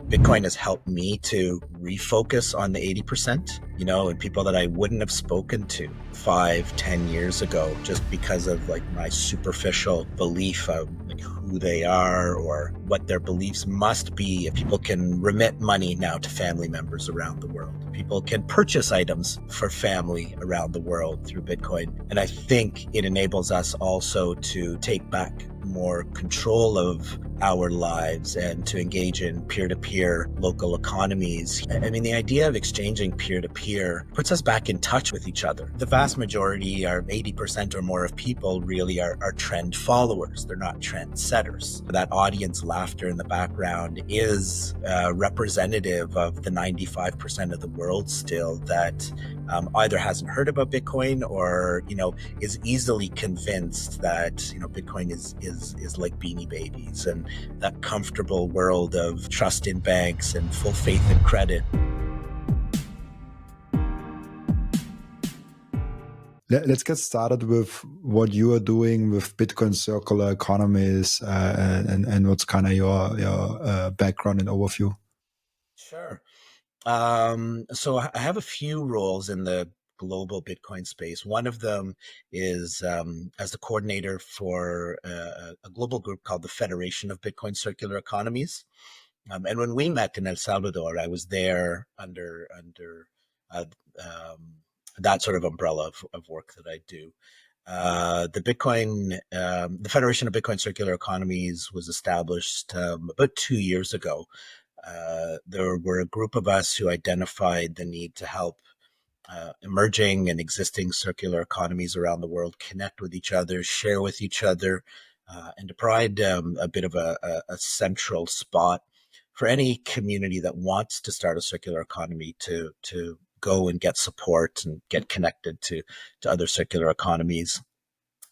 Bitcoin has helped me to refocus on the 80%, and people that I wouldn't have spoken to 5-10 years ago, just because of like my superficial belief of like who they are or what their beliefs must be. If people can remit money now to family members around the world, people can purchase items for family around the world through Bitcoin. And I think it enables us also to take back more control of our lives and to engage in peer-to-peer local economies. I mean, the idea of exchanging peer-to-peer puts us back in touch with each other. The vast majority, are 80% or more of people, really are trend followers. They're not trend setters. That audience laughter in the background is representative of the 95% of the world still that either hasn't heard about Bitcoin or, is easily convinced that, Bitcoin is like Beanie Babies and that comfortable world of trust in banks and full faith in credit. Let's get started with what you are doing with Bitcoin circular economies and what's kind of your background and overview. Sure. So I have a few roles in the global Bitcoin space. One of them is as the coordinator for a global group called the Federation of Bitcoin Circular Economies. And when we met in El Salvador, I was there under that sort of umbrella of work that I do. The Federation of Bitcoin Circular Economies was established about 2 years ago. There were a group of us who identified the need to help emerging and existing circular economies around the world connect with each other, share with each other, and to provide a bit of a central spot for any community that wants to start a circular economy to go and get support and get connected to other circular economies.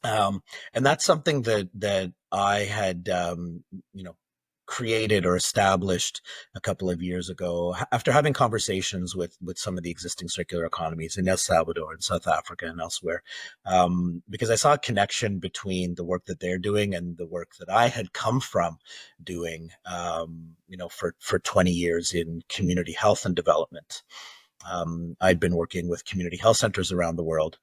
And that's something that I had, created or established a couple of years ago after having conversations with some of the existing circular economies in El Salvador and South Africa and elsewhere, because I saw a connection between the work that they're doing and the work that I had come from doing, for 20 years in community health and development. I'd been working with community health centers around the world,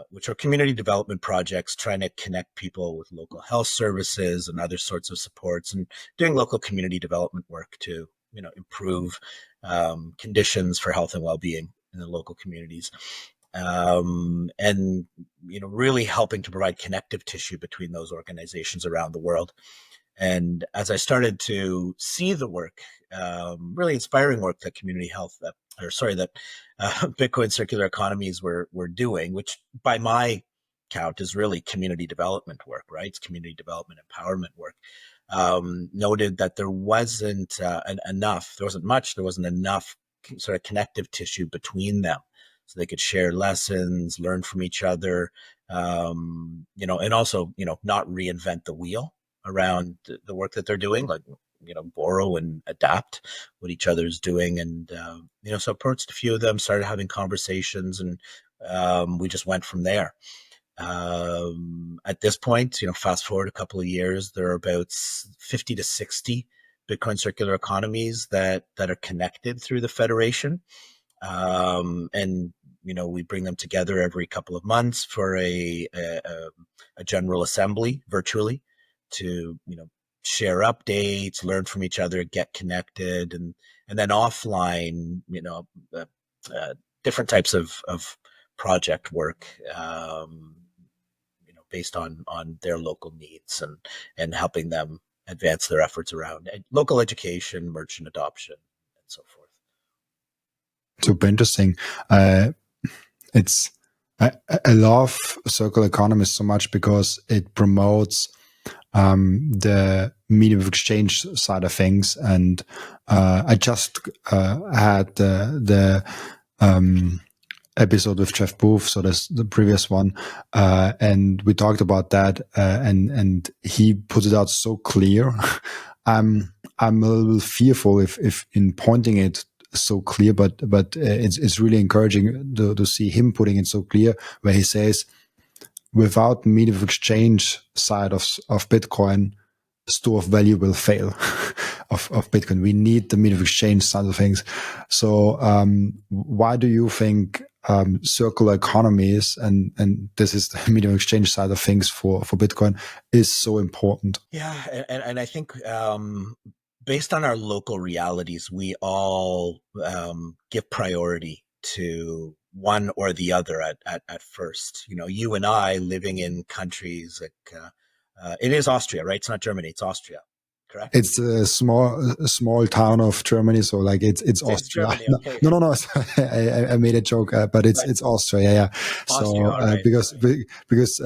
which are community development projects trying to connect people with local health services and other sorts of supports, and doing local community development work to, improve conditions for health and well-being in the local communities. And, really helping to provide connective tissue between those organizations around the world. And as I started to see the work, really inspiring work that Bitcoin circular economies were doing, which by my count is really community development work, right? It's community development empowerment work. Noted that there wasn't enough sort of connective tissue between them, so they could share lessons, learn from each other, and also, not reinvent the wheel around the work that they're doing, like, borrow and adapt what each other's doing. And, so approached a few of them, started having conversations, and we just went from there. At this point, fast forward a couple of years, there are about 50 to 60 Bitcoin circular economies that are connected through the Federation. And, we bring them together every couple of months for a general assembly virtually to, share updates, learn from each other, get connected, and then offline, different types of project work, based on their local needs and helping them advance their efforts around local education, merchant adoption, and so forth. Super interesting. I love circular economies so much because it promotes the medium of exchange side of things. And I just had the episode with Jeff Booth, so that's the previous one, and we talked about that, and he put it out so clear. I'm a little fearful if in pointing it so clear, but it's really encouraging to see him putting it so clear, where he says, without medium of exchange side of Bitcoin, store of value will fail. of Bitcoin. We need the medium of exchange side of things. So why do you think circular economies and this is the medium of exchange side of things for Bitcoin is so important? Yeah, and I think based on our local realities, we all give priority to one or the other at first. You know, you and I living in countries like it is Austria, right? It's not Germany, it's Austria, correct? It's a small town of Germany, so like it's It's Austria. Germany, No, okay. no, no, no. I made a joke, but But it's Austria. Yeah, yeah. Austria, So all right. because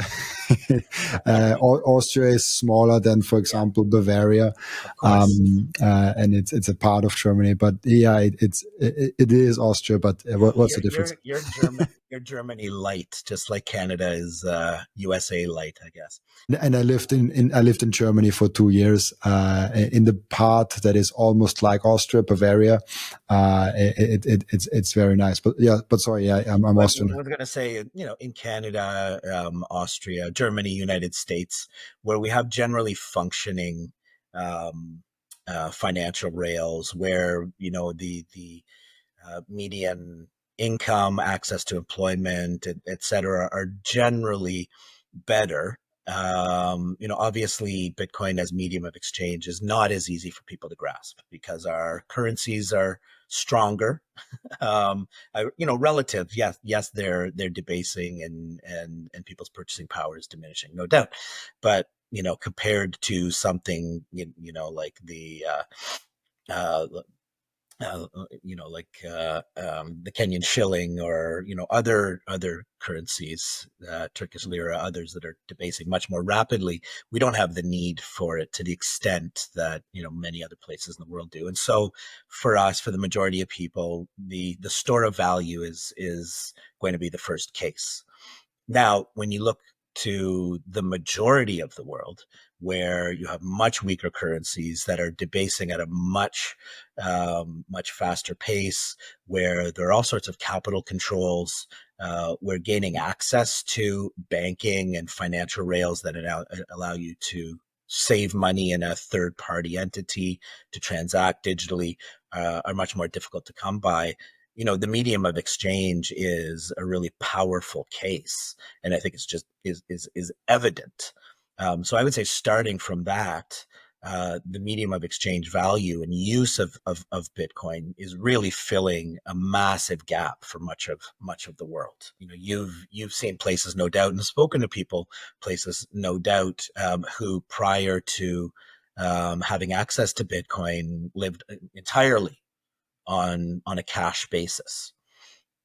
Austria is smaller than, for Yeah, example, Bavaria, of course. and it's a part of Germany. But yeah, it is Austria. But Yeah, well, what's the difference? you're German, you're Germany light, just like Canada is USA light, I guess. And I lived I lived in Germany for 2 years, in the part that is almost like Austria, Bavaria. It's very nice. But yeah, but sorry, yeah, I'm But I Austrian. was going to say, you know, in Canada, Austria, Germany, United States, where we have generally functioning um, financial rails, where you know the median income, access to employment, et cetera, are generally better. You know, obviously, Bitcoin as medium of exchange is not as easy for people to grasp because our currencies are stronger. You know, relative, yes, they're debasing and people's purchasing power is diminishing, no doubt. But you know, compared to something, you know, like uh, you know, like the Kenyan shilling or you know other currencies, Turkish lira, others that are debasing much more rapidly. We don't have the need for it to the extent that you know many other places in the world do. And so, for us, for the majority of people, the store of value is going to be the first case. Now, when you look to the majority of the world, where you have much weaker currencies that are debasing at a much faster pace, where there are all sorts of capital controls, we're gaining access to banking and financial rails that allow you to save money in a third party entity to transact digitally, are much more difficult to come by. You know, the medium of exchange is a really powerful case, and I think it's just is evident. So I would say starting from that, the medium of exchange value and use of Bitcoin is really filling a massive gap for much of the world. You know, you've seen places, no doubt, and spoken to people, places, no doubt, who prior to having access to Bitcoin lived entirely on a cash basis.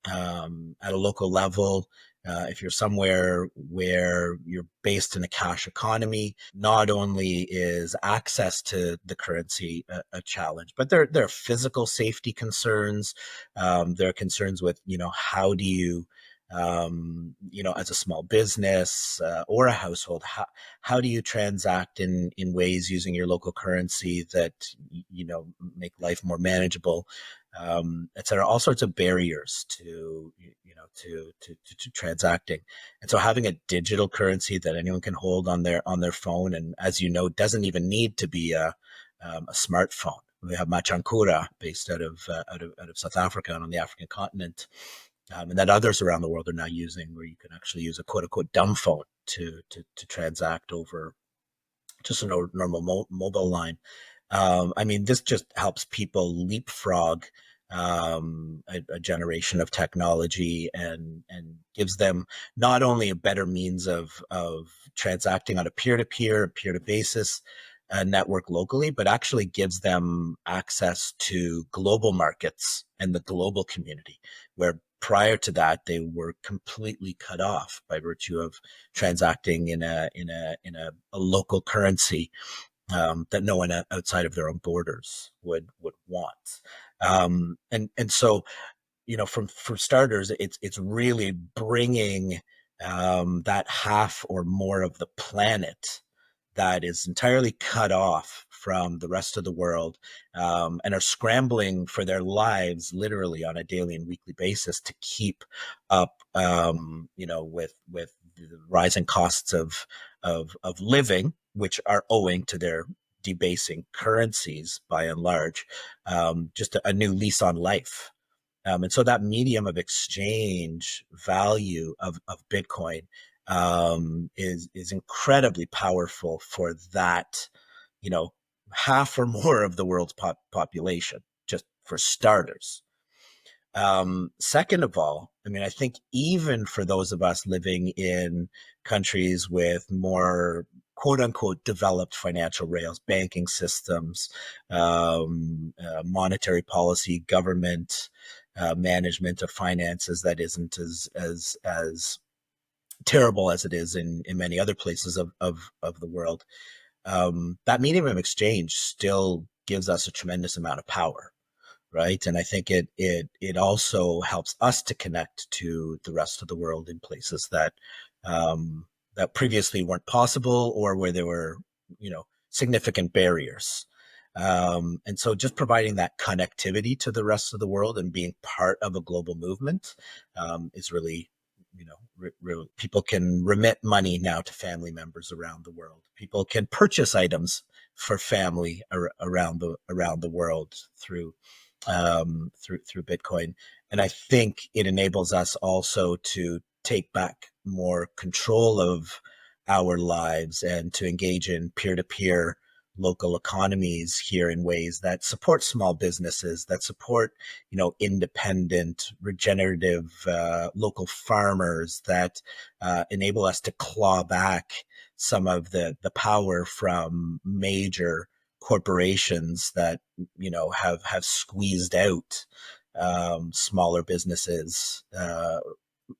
At a local level, if you're somewhere where you're based in a cash economy, not only is access to the currency a challenge, but there are physical safety concerns. There are concerns with, you know, how do you, you know, as a small business or a household, how do you transact in ways using your local currency that, you know, make life more manageable, et cetera, all sorts of barriers to, you know, to transacting. And so having a digital currency that anyone can hold on their phone, and as you know, doesn't even need to be a smartphone. We have Machankura based out of South Africa and on the African continent, and that others around the world are now using, where you can actually use a quote unquote dumb phone to transact over just a normal mobile line. I mean, this just helps people leapfrog a generation of technology and gives them not only a better means of transacting on a peer to basis network locally, but actually gives them access to global markets and the global community, where prior to that they were completely cut off by virtue of transacting in a local currency that no one outside of their own borders would want. And so, you know, for starters, it's really bringing that half or more of the planet that is entirely cut off from the rest of the world, and are scrambling for their lives literally on a daily and weekly basis to keep up, you know, with the rising costs of living, which are owing to their debasing currencies by and large, just a new lease on life. And so that medium of exchange value of Bitcoin is incredibly powerful for that, you know, half or more of the world's population, just for starters. Second of all, I mean, I think even for those of us living in countries with more quote unquote developed financial rails, banking systems, monetary policy, government management of finances that isn't as terrible as it is in many other places of the world, that medium of exchange still gives us a tremendous amount of power, right? And I think it also helps us to connect to the rest of the world in places that previously weren't possible, or where there were, significant barriers. And so just providing that connectivity to the rest of the world and being part of a global movement is really, people can remit money now to family members around the world. People can purchase items for family around the world through Bitcoin. And I think it enables us also to take back more control of our lives and to engage in peer-to-peer local economies here in ways that support small businesses, that support, independent, regenerative local farmers, that enable us to claw back some of the power from major corporations that have squeezed out smaller businesses,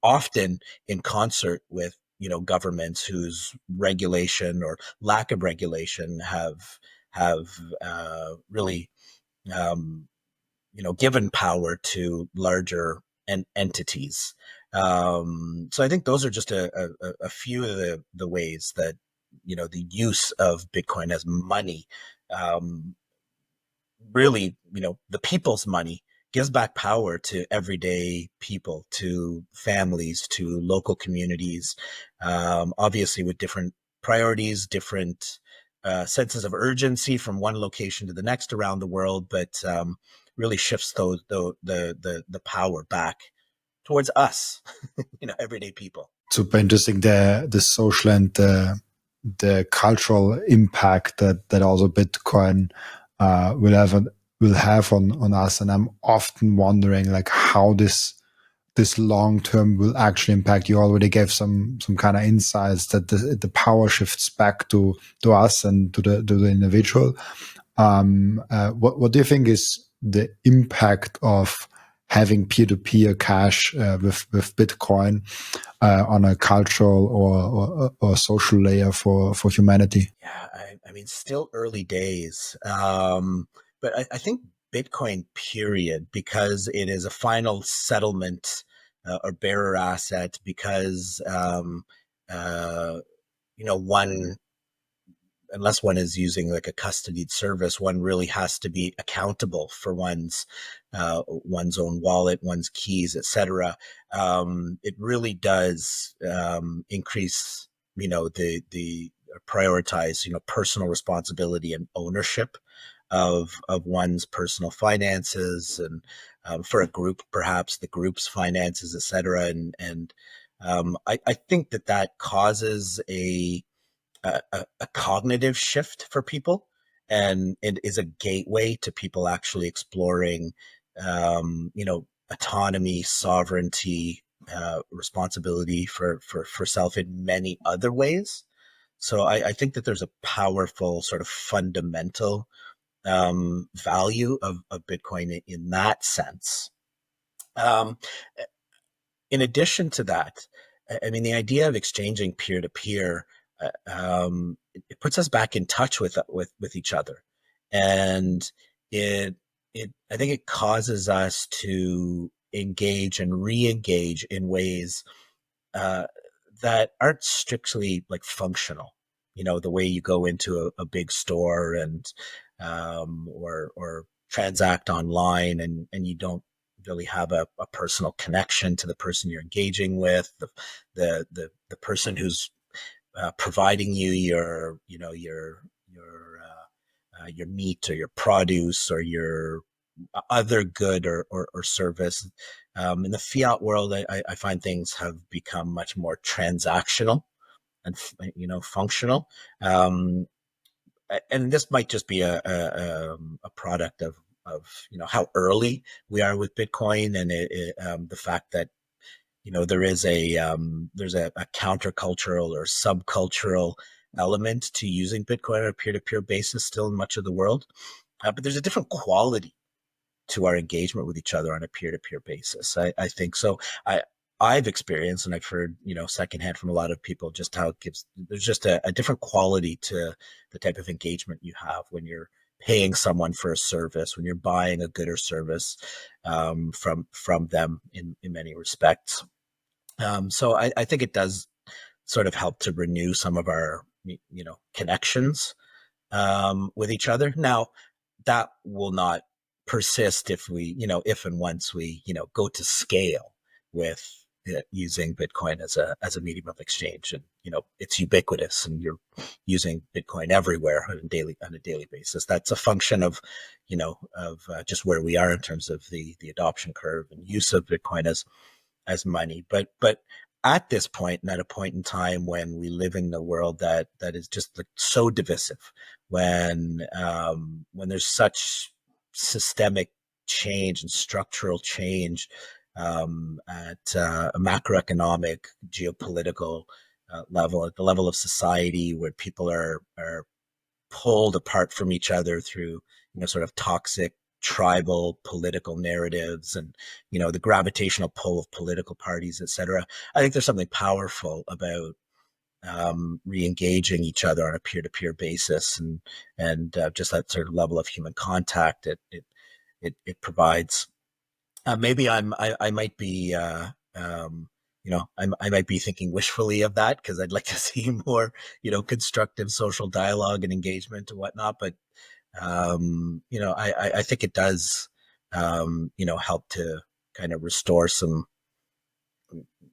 often in concert with governments whose regulation or lack of regulation have really given power to larger entities. So I think those are just a few of the ways that the use of Bitcoin as money, really, the people's money, gives back power to everyday people, to families, to local communities, obviously with different priorities, different senses of urgency from one location to the next around the world, but really shifts the power back towards us, everyday people. Super interesting, the social and the cultural impact that also Bitcoin will have on us. And I'm often wondering like how this long term will actually impact. You already gave some kind of insights that the power shifts back to us and to the individual. What do you think is the impact of having peer-to-peer cash with Bitcoin on a cultural or social layer for humanity? Yeah, I mean, still early days, but I think Bitcoin, period, because it is a final settlement or bearer asset, because one, unless one is using like a custodied service, one really has to be accountable for one's own wallet, one's keys, etc. It really does increase, the prioritize, personal responsibility and ownership of one's personal finances, and for a group, perhaps the group's finances, etc. And I think that causes a cognitive shift for people, and it is a gateway to people actually exploring, autonomy, sovereignty, responsibility for self in many other ways. So I think that there's a powerful sort of fundamental value of Bitcoin in that sense. Um, in addition to that, I mean, the idea of exchanging peer to peer, it puts us back in touch with each other, and it I think it causes us to engage and re-engage in ways uh, that aren't strictly like functional. The way you go into a big store and or transact online, and you don't really have a personal connection to the person you're engaging with, the person who's providing you your your meat or your produce or your other good or service. In the fiat world, I find things have become much more transactional and functional. Um, and this might just be a product of how early we are with Bitcoin, and the fact that there's a countercultural or subcultural element to using Bitcoin on a peer-to-peer basis still in much of the world. But there's a different quality to our engagement with each other on a peer-to-peer basis. I think so. I've experienced, and I've heard, secondhand from a lot of people, just how there's just a different quality to the type of engagement you have when you're paying someone for a service, when you're buying a good or service from them in many respects. So I think it does sort of help to renew some of our, connections with each other. Now, that will not persist if if and once we, go to scale with using Bitcoin as a medium of exchange, and it's ubiquitous, and you're using Bitcoin everywhere on a daily basis. That's a function of, just where we are in terms of the adoption curve and use of Bitcoin as money. But at this point, and at a point in time when we live in a world that is just like so divisive, when there's such systemic change and structural change at a macroeconomic, geopolitical level, at the level of society, where people are pulled apart from each other through sort of toxic tribal political narratives, and the gravitational pull of political parties, etc. I think there's something powerful about re-engaging each other on a peer-to-peer basis, and just that sort of level of human contact it provides. Maybe I might be I might be thinking wishfully of that, because I'd like to see more constructive social dialogue and engagement and whatnot. But I think it does help to kind of restore some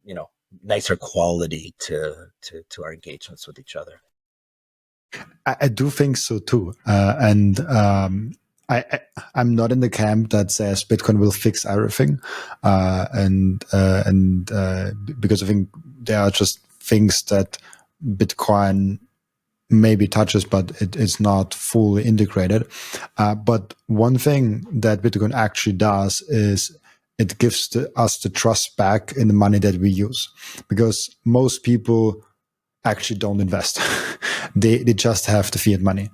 you know nicer quality to our engagements with each other. I do think so too, and I'm not in the camp that says Bitcoin will fix everything, because I think there are just things that Bitcoin maybe touches, but it's not fully integrated. But one thing that Bitcoin actually does is it gives us the trust back in the money that we use, because most people actually don't invest. they just have the fiat money.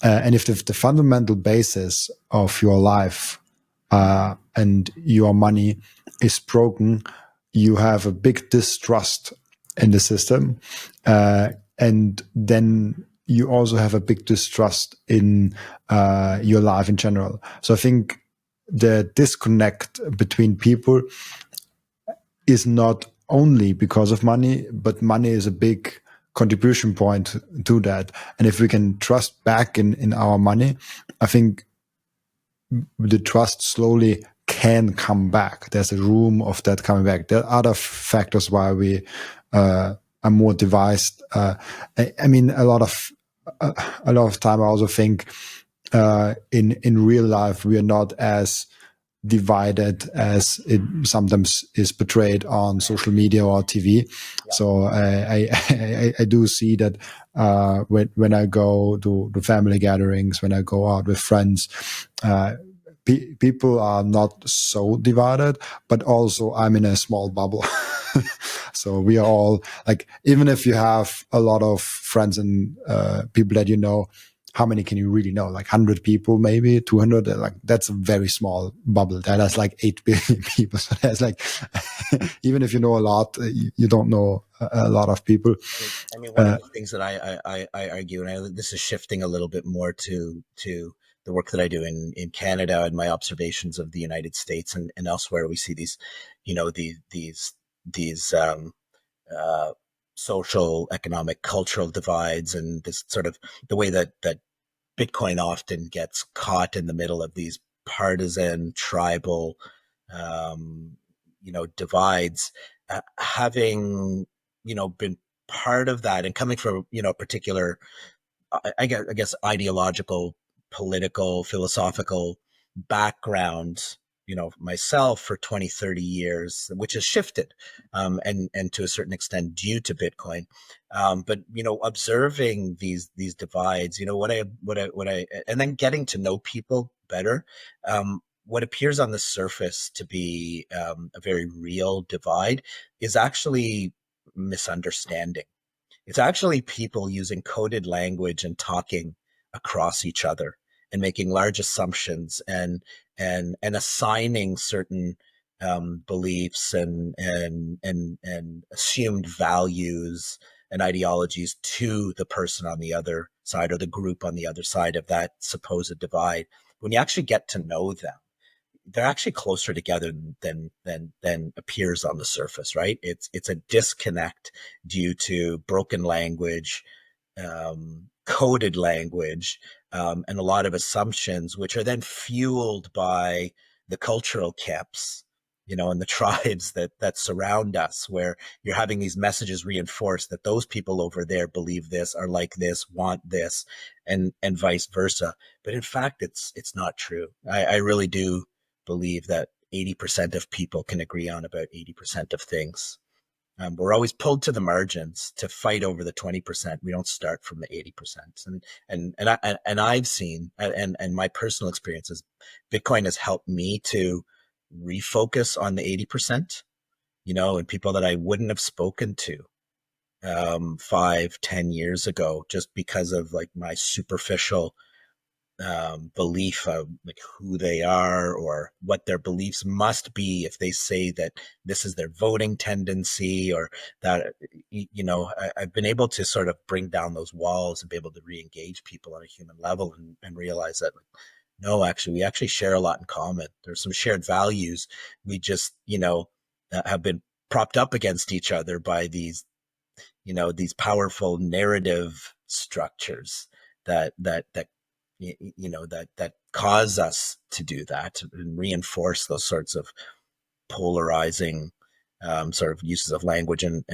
And if the fundamental basis of your life and your money is broken, you have a big distrust in the system. And then you also have a big distrust in your life in general. So I think the disconnect between people is not only because of money, but money is a big contribution point to that. And if we can trust back in our money, I think the trust slowly can come back. There's a room of that coming back. There are other factors why we are more devised. I mean, a lot of time I also think in real life we are not as divided as it sometimes is portrayed on social media or TV. Yeah. So I do see that when I go to the family gatherings, when I go out with friends, people are not so divided, but also I'm in a small bubble. So we are all like, even if you have a lot of friends and people that you know, how many can you really know? Like 100 people, maybe 200. Like that's a very small bubble. That has like 8 billion people. So that's like, even if you know a lot, you don't know a lot of people. I mean, one of the things that I argue, and this is shifting a little bit more to the work that I do in Canada and my observations of the United States and elsewhere, we see these, these social, economic, cultural divides, and this sort of the way that Bitcoin often gets caught in the middle of these partisan, tribal, divides. Having been part of that and coming from a particular, I guess ideological political, philosophical background, myself for 20, 30 years, which has shifted, and to a certain extent due to Bitcoin. But, observing these divides, and then getting to know people better, what appears on the surface to be a very real divide is actually misunderstanding. It's actually people using coded language and talking across each other and making large assumptions and assigning certain beliefs and assumed values and ideologies to the person on the other side or the group on the other side of that supposed divide. When you actually get to know them, they're actually closer together than appears on the surface, right? It's a disconnect due to broken language, coded language, and a lot of assumptions, which are then fueled by the cultural camps, and the tribes that surround us, where you're having these messages reinforced that those people over there believe this, are like this, want this, and vice versa. But in fact, it's not true. I really do believe that 80% of people can agree on about 80% of things. We're always pulled to the margins to fight over the 20%. We don't start from the 80%. And I've seen, and my personal experiences, Bitcoin has helped me to refocus on the 80%, and people that I wouldn't have spoken to 5, 10 years ago, just because of like my superficial belief of like who they are or what their beliefs must be if they say that this is their voting tendency, or that, I've been able to sort of bring down those walls and be able to re-engage people on a human level and realize that, like, no, actually, we actually share a lot in common. There's some shared values. We just, have been propped up against each other by these powerful narrative structures that that cause us to do that and reinforce those sorts of polarizing sort of uses of language and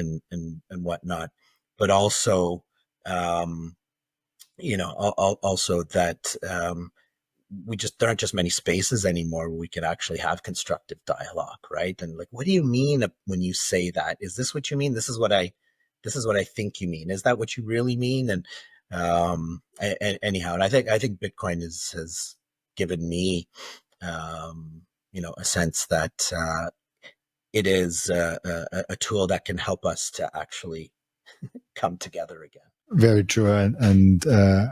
whatnot. But also, also that there aren't just many spaces anymore where we can actually have constructive dialogue, right? And like, what do you mean when you say that? Is this what you mean? This is what I think you mean. Is that what you really mean? And anyhow, and I think Bitcoin has given me, a sense that it is a tool that can help us to actually come together again. Very true, and the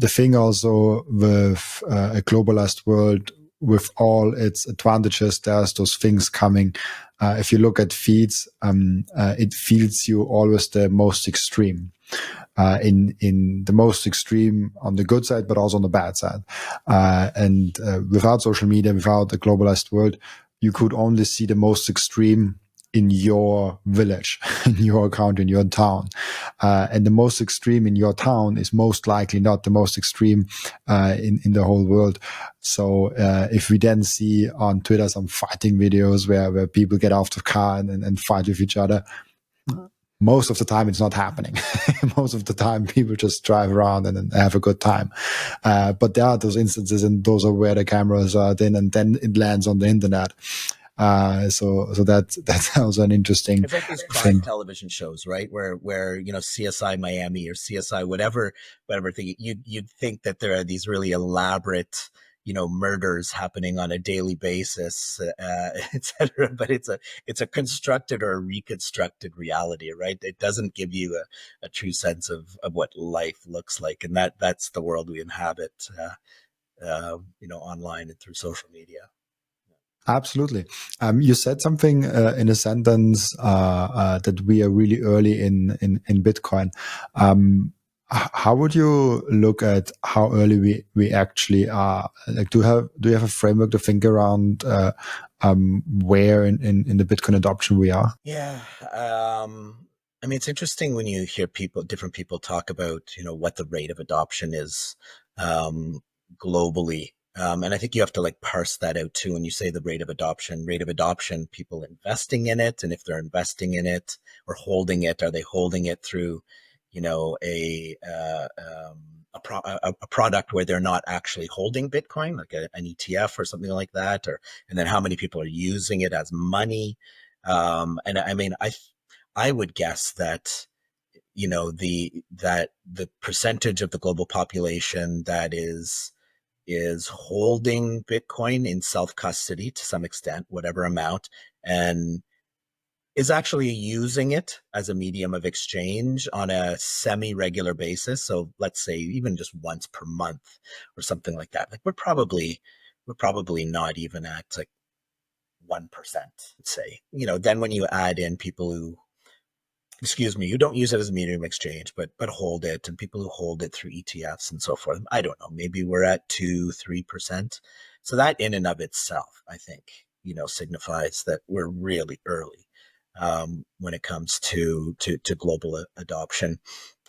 thing also with a globalized world, with all its advantages, there's those things coming. If you look at feeds, it feeds you always the most extreme. In the most extreme on the good side, but also on the bad side. And without social media, without the globalized world, you could only see the most extreme in your village, in your county, in your town. And the most extreme in your town is most likely not the most extreme in the whole world. So if we then see on Twitter some fighting videos where people get off the car and fight with each other, most of the time it's not happening. Most of the time people just drive around and have a good time. But there are those instances, and those are where the cameras are then, and then it lands on the internet. So that's also an interesting. It's like these crime television shows, right? Where CSI Miami or CSI whatever thing, you'd think that there are these really elaborate murders happening on a daily basis, etc. But it's a constructed or a reconstructed reality, right? It doesn't give you a true sense of what life looks like, and that's the world we inhabit, online and through social media. Absolutely. You said something in a sentence that we are really early in Bitcoin. How would you look at how early we actually are? Like, do you have a framework to think around where in the Bitcoin adoption we are? Yeah. I mean, it's interesting when you hear different people talk about, what the rate of adoption is globally. And I think you have to like parse that out too. When you say the rate of adoption, people investing in it. And if they're investing in it or holding it, are they holding it through, a a product where they're not actually holding Bitcoin, like an ETF or something like that, or and then how many people are using it as money. And I mean, I would guess that the percentage of the global population that is holding Bitcoin in self custody to some extent, whatever amount, and is actually using it as a medium of exchange on a semi-regular basis. So let's say even just once per month or something like that. Like we're probably not even at like 1%, let's say. Then when you add in people who you don't use it as a medium of exchange, but hold it, and people who hold it through ETFs and so forth. I don't know. Maybe we're at 2-3%. So that in and of itself, I think, signifies that we're really early when it comes to global adoption.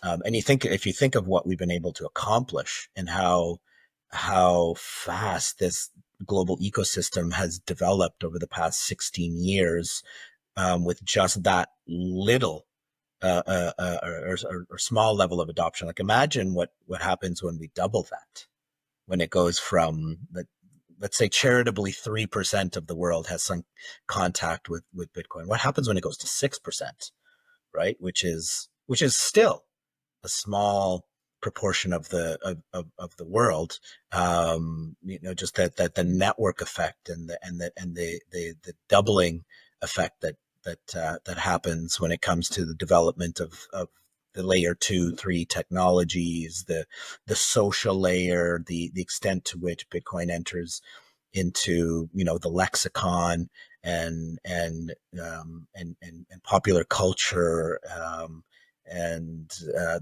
And if you think of what we've been able to accomplish and how fast this global ecosystem has developed over the past 16 years, with just that little or small level of adoption. Like imagine what happens when we double that, when it goes from let's say charitably 3% of the world has some contact with Bitcoin. What happens when it goes to 6%, right? Which is still a small proportion of the world. Just that the network effect and the doubling effect that happens when it comes to the development of the layer 2, 3 technologies, the social layer, the extent to which Bitcoin enters into the lexicon and popular culture, and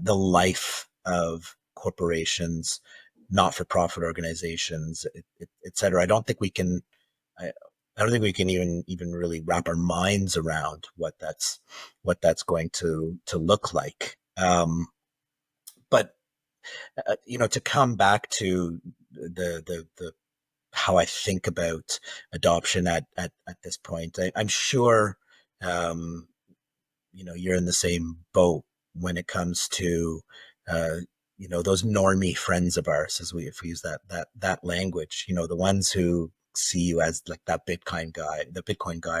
the life of corporations, not-for-profit organizations, et cetera. I don't think we can. I don't think we can even really wrap our minds around what that's going to look like. But to come back to the how I think about adoption at this point, I'm sure you're in the same boat when it comes to those normie friends of ours, if we use that language, the ones who see you as like that Bitcoin guy,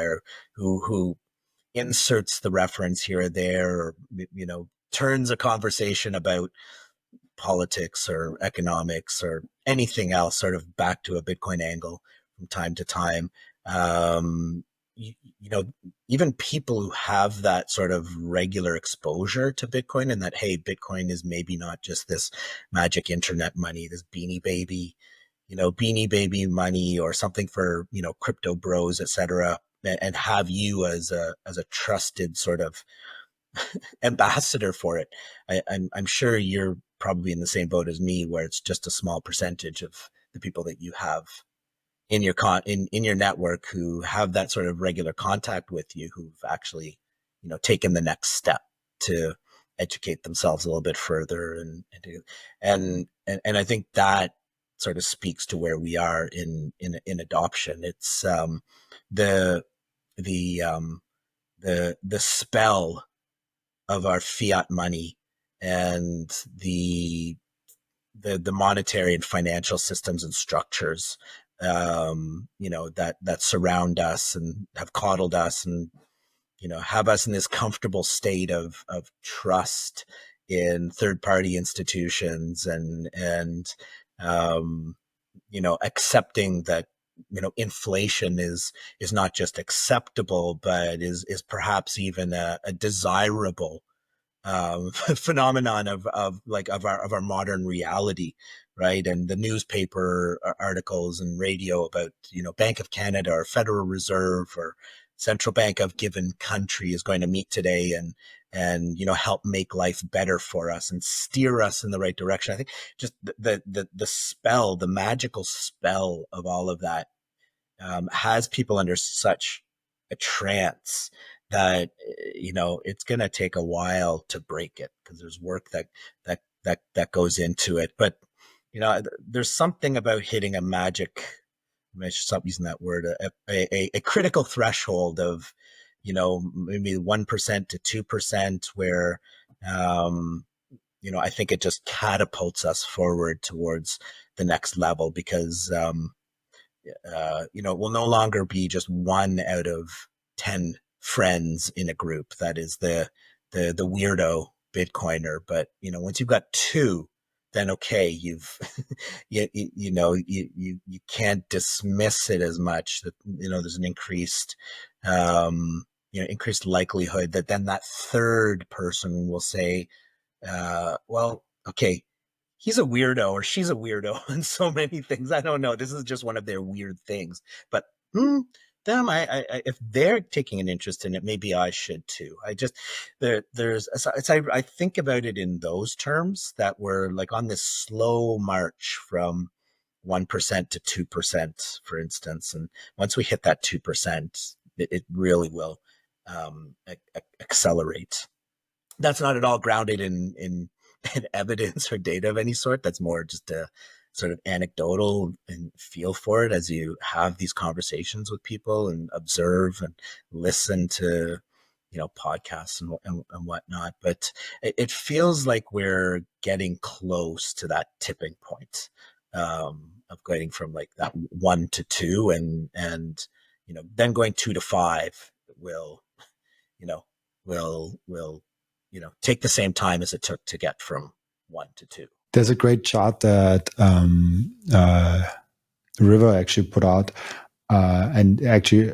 or who inserts the reference here or there, or turns a conversation about politics or economics or anything else sort of back to a Bitcoin angle from time to time. You, you know, Even people who have that sort of regular exposure to Bitcoin, and that, hey, Bitcoin is maybe not just this magic internet money, this beanie baby money, or something for, crypto bros, etc., and have you as a trusted sort of ambassador for it. I'm sure you're probably in the same boat as me, where it's just a small percentage of the people that you have in your in your network who have that sort of regular contact with you, who've actually, taken the next step to educate themselves a little bit further, and I think that sort of speaks to where we are in adoption. It's the the the spell of our fiat money and the monetary and financial systems and structures, that surround us and have coddled us, and have us in this comfortable state of trust in third party institutions, and accepting that inflation is not just acceptable, but is perhaps even a desirable phenomenon of our modern reality, right? And the newspaper articles and radio about Bank of Canada or Federal Reserve or central bank of given country is going to meet today and help make life better for us and steer us in the right direction. I think just the spell, the magical spell of all of that, has people under such a trance that it's going to take a while to break it, because there's work that goes into it. But there's something about hitting a magic, I should stop using that word, a critical threshold of maybe 1% to 2%, where I think it just catapults us forward towards the next level because, it will no longer be just 1 out of 10 friends in a group that is the weirdo Bitcoiner. But, once you've got two, then okay, you've, you can't dismiss it as much that, there's an increased likelihood that then that third person will say, well, okay, he's a weirdo or she's a weirdo on so many things. I don't know. This is just one of their weird things. But them, if they're taking an interest in it, maybe I should too. I think about it in those terms that we're like on this slow march from 1% to 2%, for instance. And once we hit that 2%, it really will accelerate. That's not at all grounded in evidence or data of any sort. That's more just a sort of anecdotal and feel for it as you have these conversations with people and observe and listen to, podcasts and whatnot. But it feels like we're getting close to that tipping point of going from like that 1 to 2 and then going 2 to 5 will, you know, will take the same time as it took to get from 1 to 2. There's a great chart that River actually put out, and actually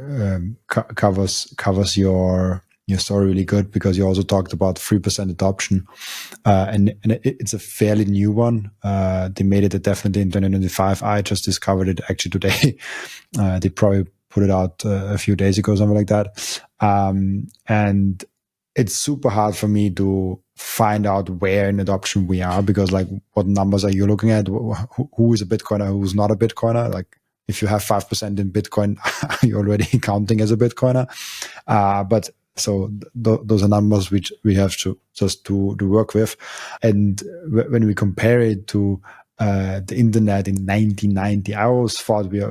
covers your story really good, because you also talked about 3% adoption, and it's a fairly new one. They made it definitely in 2025. I just discovered it actually today. They probably put it out a few days ago, something like that. And it's super hard for me to find out where in adoption we are, because like, what numbers are you looking at? Who is a Bitcoiner? Who's not a Bitcoiner? Like, if you have 5% in Bitcoin, you're already counting as a Bitcoiner. But so those are numbers which we have to just to work with. And when we compare it to the internet in 1990, I always thought we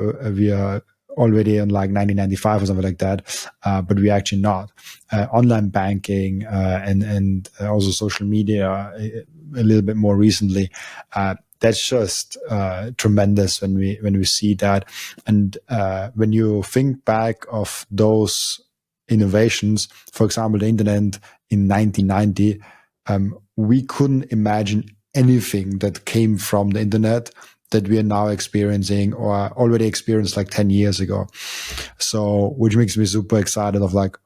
are already on like 1995 or something like that, but we're actually not. Online banking and also social media a little bit more recently. That's just tremendous when we see that. And when you think back of those innovations, for example, the internet in 1990, we couldn't imagine anything that came from the internet that we are now experiencing or already experienced like 10 years ago. So, which makes me super excited of like,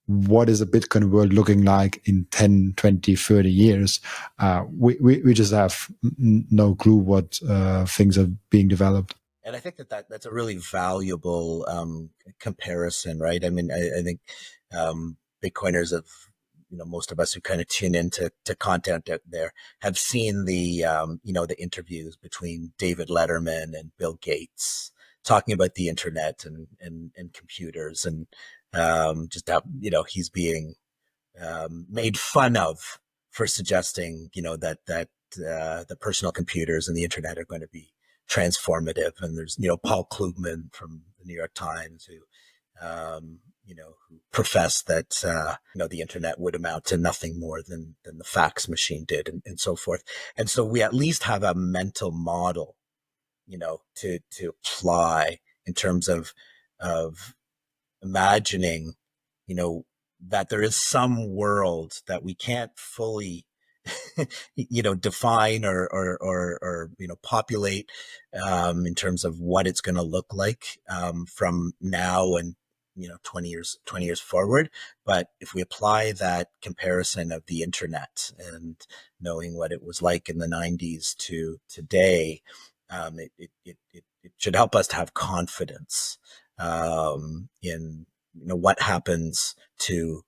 what is a Bitcoin world looking like in 10, 20, 30 years? We just have no clue what things are being developed. And I think that's a really valuable comparison, right? I mean, I think Bitcoiners have, most of us who kind of tune into content out there have seen the, the interviews between David Letterman and Bill Gates talking about the internet and computers, and just how, he's being made fun of for suggesting, that the personal computers and the internet are going to be transformative. And there's, Paul Krugman from the New York Times who professed that, the internet would amount to nothing more than the fax machine did, and so forth. And so we at least have a mental model, to apply in terms of imagining, that there is some world that we can't fully define or populate in terms of what it's going to look like from now and 20 years forward. But if we apply that comparison of the internet and knowing what it was like in the 90s to today, it should help us to have confidence in what happens to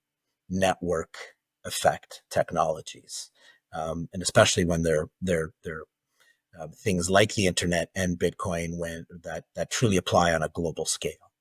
network effect technologies, and especially when they're things like the internet and Bitcoin, when that truly apply on a global scale.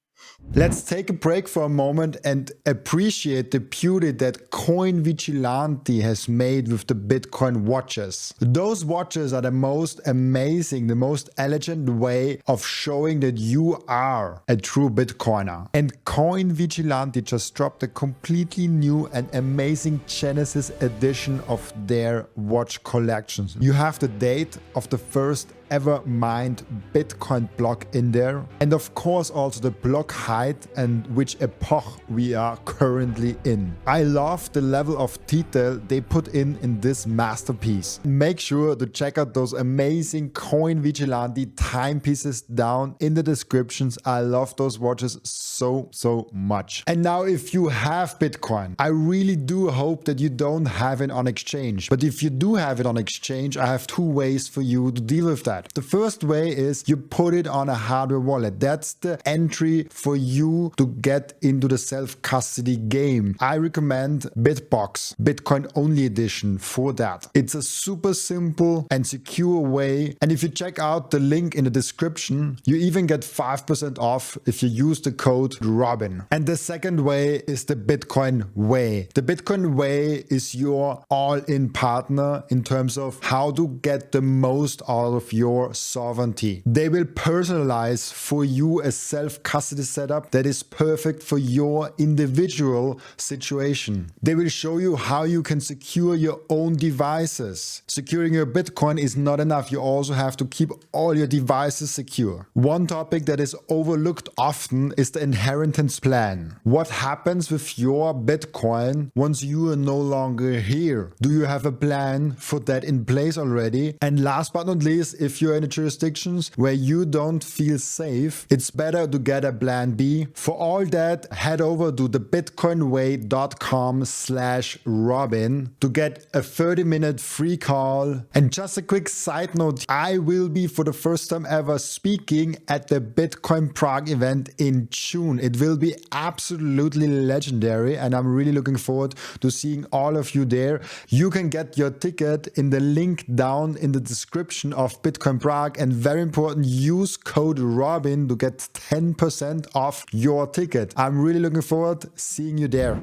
Let's take a break for a moment and appreciate the beauty that Coin Vigilante has made with the Bitcoin watches. Those watches are the most amazing, the most elegant way of showing that you are a true Bitcoiner. And Coin Vigilante just dropped a completely new and amazing Genesis edition of their watch collections. You have the date of the first ever mined Bitcoin block in there, and of course also the block height and which epoch we are currently in. I love the level of detail they put in this masterpiece. Make sure to check out those amazing Coin Vigilante timepieces down in the descriptions. I love those watches so much. And now if you have Bitcoin, I really do hope that you don't have it on exchange. But if you do have it on exchange, I have two ways for you to deal with that. The first way is you put it on a hardware wallet. That's the entry for you to get into the self-custody game. I recommend BitBox, Bitcoin only edition for that. It's a super simple and secure way. And if you check out the link in the description, you even get 5% off if you use the code Robin. And the second way is the Bitcoin Way. The Bitcoin Way is your all-in partner in terms of how to get the most out of your sovereignty. They will personalize for you a self-custody setup that is perfect for your individual situation. They will show you how you can secure your own devices. Securing your Bitcoin is not enough. You also have to keep all your devices secure. One topic that is overlooked often is the inheritance plan. What happens with your Bitcoin once you are no longer here? Do you have a plan for that in place already? And last but not least, if you're in a jurisdictions where you don't feel safe, it's better to get a plan B. For all that, head over to thebitcoinway.com/Robin to get a 30-minute free call. And just a quick side note, I will be for the first time ever speaking at the Bitcoin Prague event in June. It will be absolutely legendary and I'm really looking forward to seeing all of you there. You can get your ticket in the link down in the description of Bitcoin Prague, and very important, use code Robin to get 10% off your ticket. I'm really looking forward seeing you there.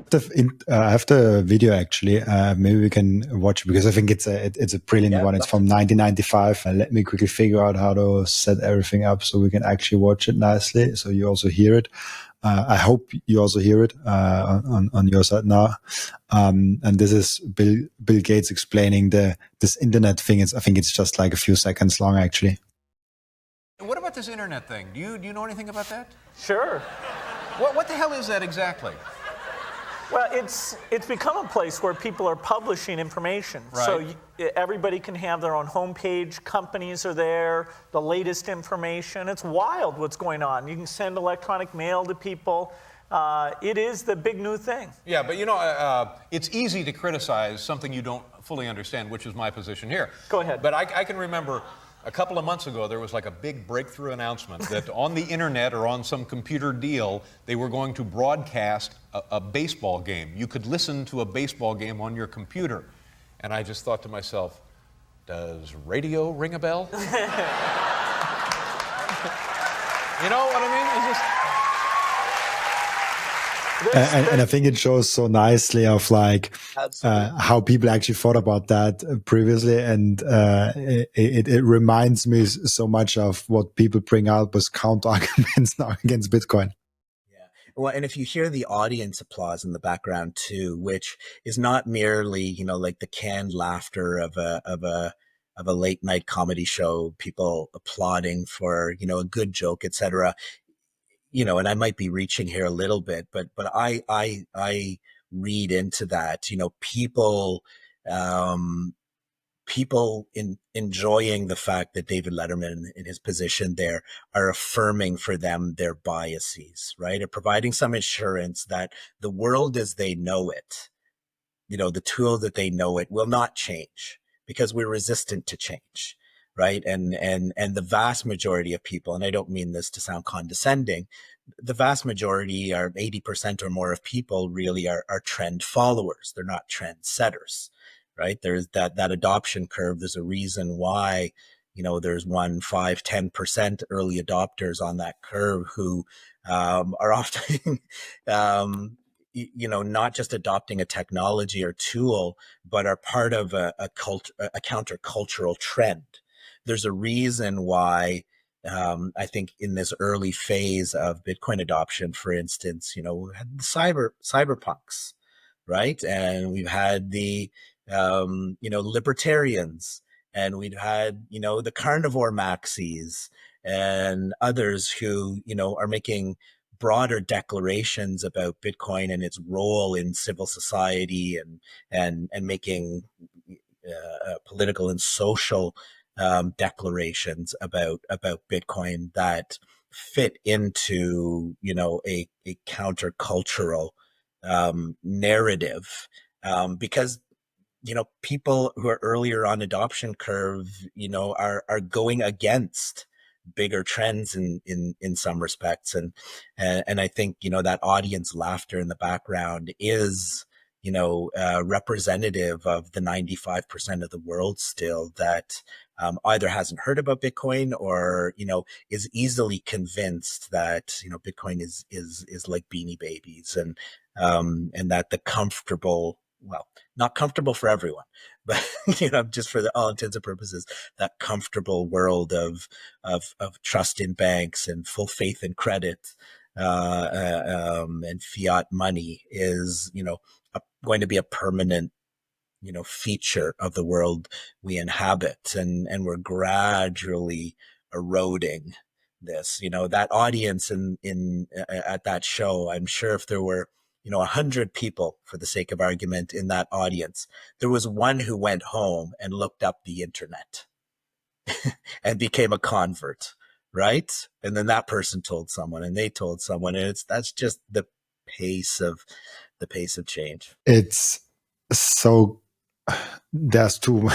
I have the video actually. Maybe we can watch it because I think it's a brilliant one. It's from 1995. Let me quickly figure out how to set everything up so we can actually watch it nicely. So you also hear it. I hope you also hear it on your side now. And this is Bill Gates explaining this internet thing. I think it's just like a few seconds long, actually. What about this internet thing? Do you know anything about that? Sure. What the hell is that exactly? Well, it's become a place where people are publishing information. Right. So everybody can have their own homepage. Companies are there, the latest information. It's wild what's going on. You can send electronic mail to people. It is the big new thing. Yeah, but you know, it's easy to criticize something you don't fully understand, which is my position here. Go ahead. But I can remember a couple of months ago, there was like a big breakthrough announcement that on the internet or on some computer deal, they were going to broadcast a baseball game. You could listen to a baseball game on your computer. And I just thought to myself, does radio ring a bell? You know what I mean? It's just... And I think it shows so nicely of like how people actually thought about that previously, and it reminds me so much of what people bring out as counter arguments now against Bitcoin. Yeah, well, and if you hear the audience applause in the background too, which is not merely like the canned laughter of a late night comedy show, people applauding for a good joke, etc. And I might be reaching here a little bit, but I read into that, people enjoying the fact that David Letterman in his position there are affirming for them their biases, right? Or providing some assurance that the world as they know it, the tool that they know it will not change because we're resistant to change. Right. And the vast majority of people, and I don't mean this to sound condescending, the vast majority are 80% or more of people really are trend followers. They're not trend setters. Right. There's that adoption curve. There's a reason why, there's 1, 5, 10% early adopters on that curve who are often, not just adopting a technology or tool, but are part of a countercultural trend. There's a reason why I think in this early phase of Bitcoin adoption, for instance, we had the cyberpunks, right? And we've had the libertarians, and we've had the carnivore maxis and others who are making broader declarations about Bitcoin and its role in civil society, and making political and social declarations about Bitcoin that fit into a countercultural narrative, because people who are earlier on adoption curve are going against bigger trends in some respects, and I think that audience laughter in the background is representative of the 95% of the world still that either hasn't heard about Bitcoin or is easily convinced that Bitcoin is like Beanie Babies, and that the comfortable, well, not comfortable for everyone, but just for all intents and purposes, that comfortable world of trust in banks and full faith in credit and fiat money is going to be a permanent feature of the world we inhabit, and we're gradually eroding this. That audience in at that show, I'm sure if there were 100 people, for the sake of argument, in that audience, there was one who went home and looked up the internet and became a convert, right? And then that person told someone, and they told someone, and that's just the pace of change. It's so there's two.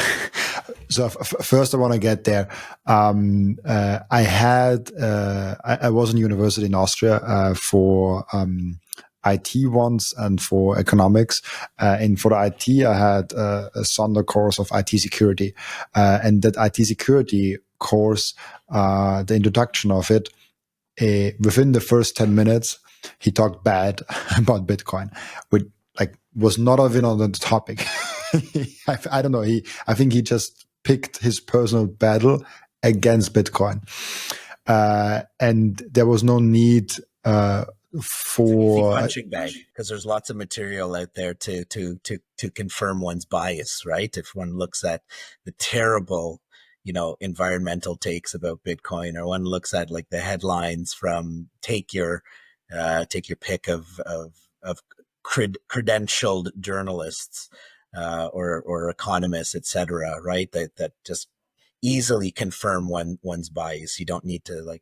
So first, I want to get there. I was in university in Austria for IT once and for economics. And for the IT, I had a Sonder course of IT security. And that IT security course, the introduction of it, within the first 10 minutes, he talked bad about Bitcoin, which was not even on the topic. I don't know. I think he just picked his personal battle against Bitcoin. And there was no need for punching bag, because there's lots of material out there to confirm one's bias, right? If one looks at the terrible environmental takes about Bitcoin, or one looks at the headlines from take your pick of credentialed journalists or economists, etc., right? That just easily confirm one's bias. You don't need to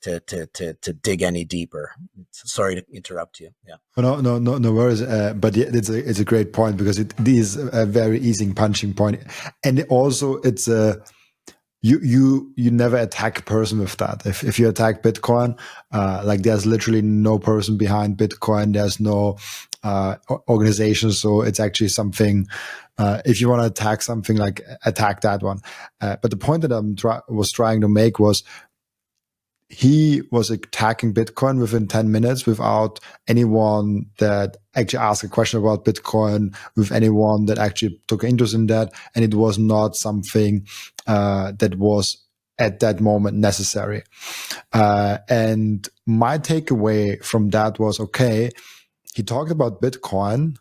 to dig any deeper. Sorry to interrupt you. Yeah. No worries. But yeah, it's a great point, because it is a very easy punching point, and also it's a you never attack a person with that. If you attack Bitcoin, there's literally no person behind Bitcoin. There's no organization. So it's actually something. If you want to attack something, attack that one. But the point that I was trying to make was, he was attacking Bitcoin within 10 minutes without anyone that actually asked a question about Bitcoin, with anyone that actually took interest in that. And it was not something that was at that moment necessary. And my takeaway from that was, okay, he talked about Bitcoin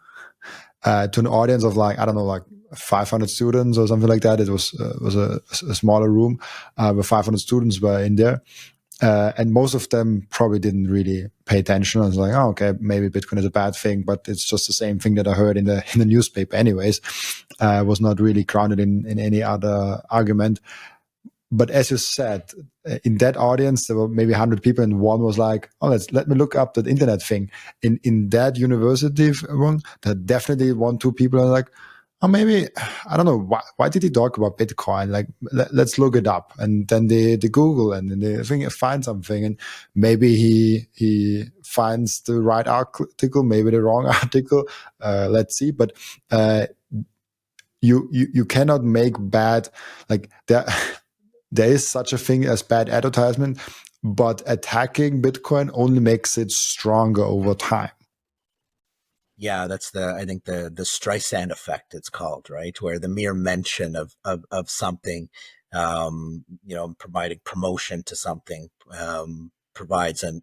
to an audience of 500 students or something like that. It was a smaller room where 500 students were in there. And most of them probably didn't really pay attention. I was like, oh, okay, maybe Bitcoin is a bad thing, but it's just the same thing that I heard in the newspaper anyways. Was not really grounded in any other argument. But as you said, in that audience, there were maybe 100 people, and one was like, oh, let me look up that internet thing. In that university one, there definitely 1-2 people are like, oh, maybe, I don't know, why did he talk about Bitcoin? Let's look it up. And then they Google, and then they find something, and maybe he finds the right article, maybe the wrong article. Let's see. But you cannot make bad, there. there is such a thing as bad advertisement, but attacking Bitcoin only makes it stronger over time. Yeah, that's I think the Streisand effect, it's called, right? Where the mere mention of something, providing promotion to something, provides an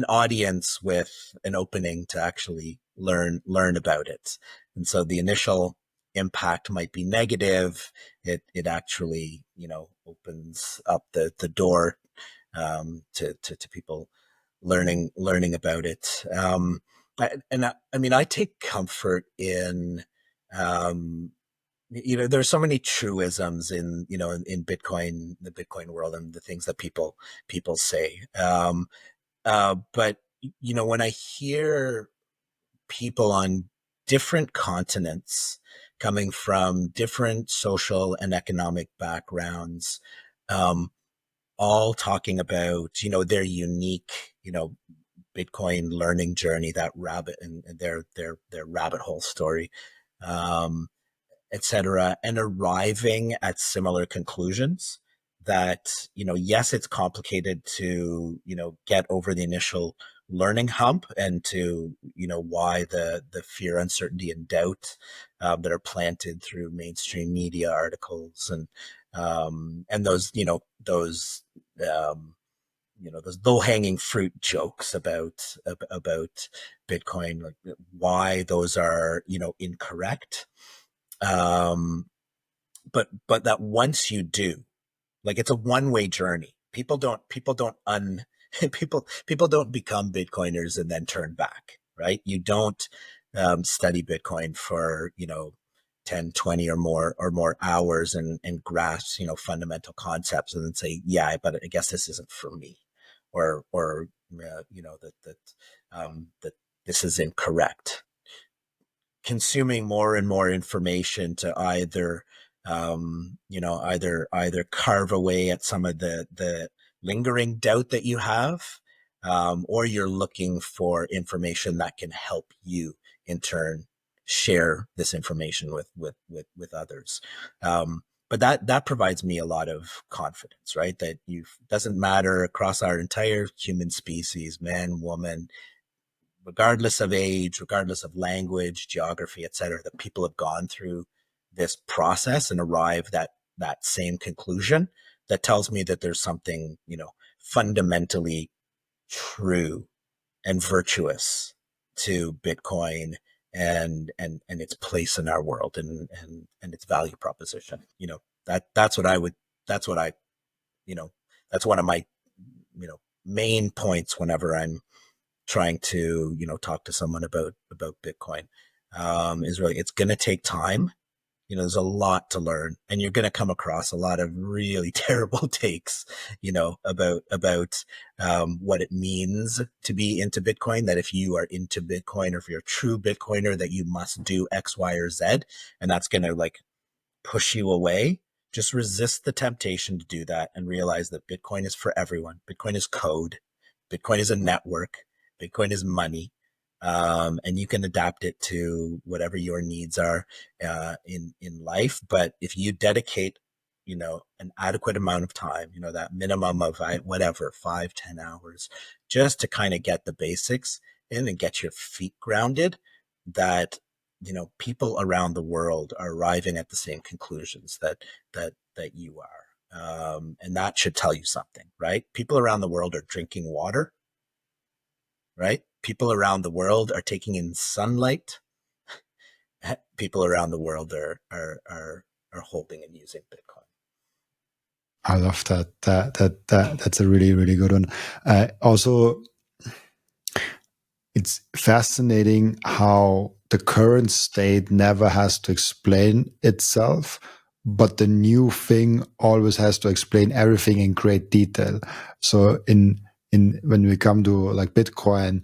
audience with an opening to actually learn about it. And so the initial impact might be negative. It actually, opens up the door, to people learning about it. I take comfort in, there's so many truisms in Bitcoin, the Bitcoin world, and the things that people say. But when I hear people on different continents coming from different social and economic backgrounds, all talking about, their unique, Bitcoin learning journey, that rabbit and their rabbit hole story, etc., and arriving at similar conclusions that, yes, it's complicated to, get over the initial learning hump, and to, why the fear, uncertainty, and doubt that are planted through mainstream media articles, and those, those low-hanging fruit jokes about Bitcoin, like why those are, incorrect. But that once you do, like, it's a one-way journey. People don't people don't become Bitcoiners and then turn back, right? You don't study Bitcoin for 10, 20 or more hours, and grasp fundamental concepts, and then say, yeah, but I guess this isn't for me, or that this is incorrect. Consuming more and more information to either either carve away at some of the lingering doubt that you have, or you're looking for information that can help you in turn share this information with others. But that provides me a lot of confidence, right? That doesn't matter across our entire human species, man, woman, regardless of age, regardless of language, geography, etc., that people have gone through this process and arrived at that same conclusion. That tells me that there's something, fundamentally true and virtuous to Bitcoin, and its place in our world, and its value proposition. That's what I that's one of my, main points whenever I'm trying to, talk to someone about Bitcoin, is really, it's going to take time. There's a lot to learn, and you're going to come across a lot of really terrible takes, about what it means to be into Bitcoin, that if you are into Bitcoin, or if you're a true Bitcoiner, that you must do X, Y, or Z, and that's going to push you away. Just resist the temptation to do that, and realize that Bitcoin is for everyone. Bitcoin is code. Bitcoin is a network. Bitcoin is money. And you can adapt it to whatever your needs are in life. But if you dedicate, an adequate amount of time, that minimum of 5-10 hours, just to kind of get the basics in and get your feet grounded, that people around the world are arriving at the same conclusions that you are. And that should tell you something, right? People around the world are drinking water, right? People around the world are taking in sunlight. People around the world are holding and using Bitcoin. I love that. That's a really, really good one. Also, it's fascinating how the current state never has to explain itself, but the new thing always has to explain everything in great detail. So in when we come to Bitcoin,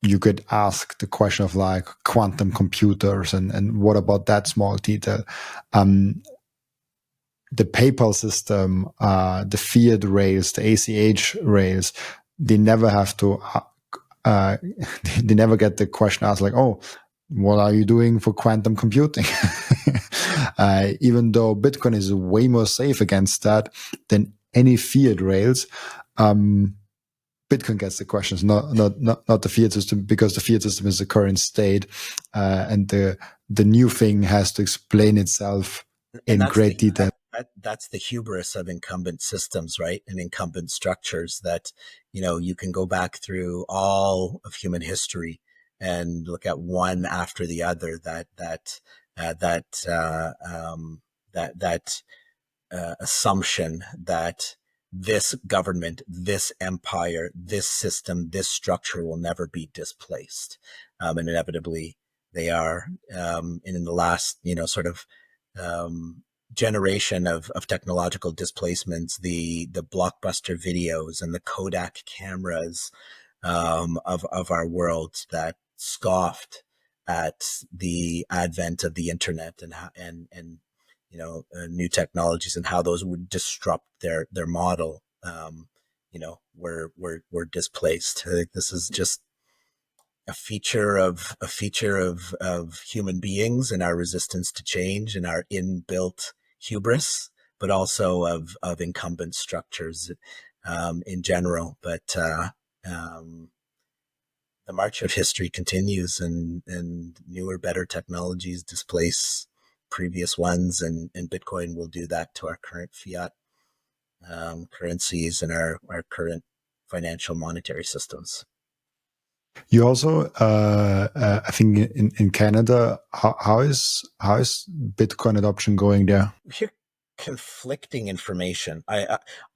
you get asked the question of quantum computers and what about that small detail. The PayPal system, the fiat rails, the ACH rails, they never have to, they never get the question asked oh, what are you doing for quantum computing? Even though Bitcoin is way more safe against that than any fiat rails, Bitcoin gets the questions, not the fiat system, because the fiat system is the current state, and the new thing has to explain itself in great detail. That's the hubris of incumbent systems, right? And incumbent structures that, you can go back through all of human history and look at one after the other that assumption that this government, this empire, this system, this structure will never be displaced. And inevitably they are. And in the last, sort of generation of technological displacements, the blockbuster videos and the Kodak cameras of our world that scoffed at the advent of the internet and new technologies and how those would disrupt their model, were displaced. I think this is just a feature of human beings and our resistance to change and our inbuilt hubris, but also of incumbent structures in general. But the march of history continues, and newer, better technologies displace previous ones, and Bitcoin will do that to our current fiat currencies and our current financial monetary systems. You also, I think, in Canada, how is Bitcoin adoption going there? We hear conflicting information.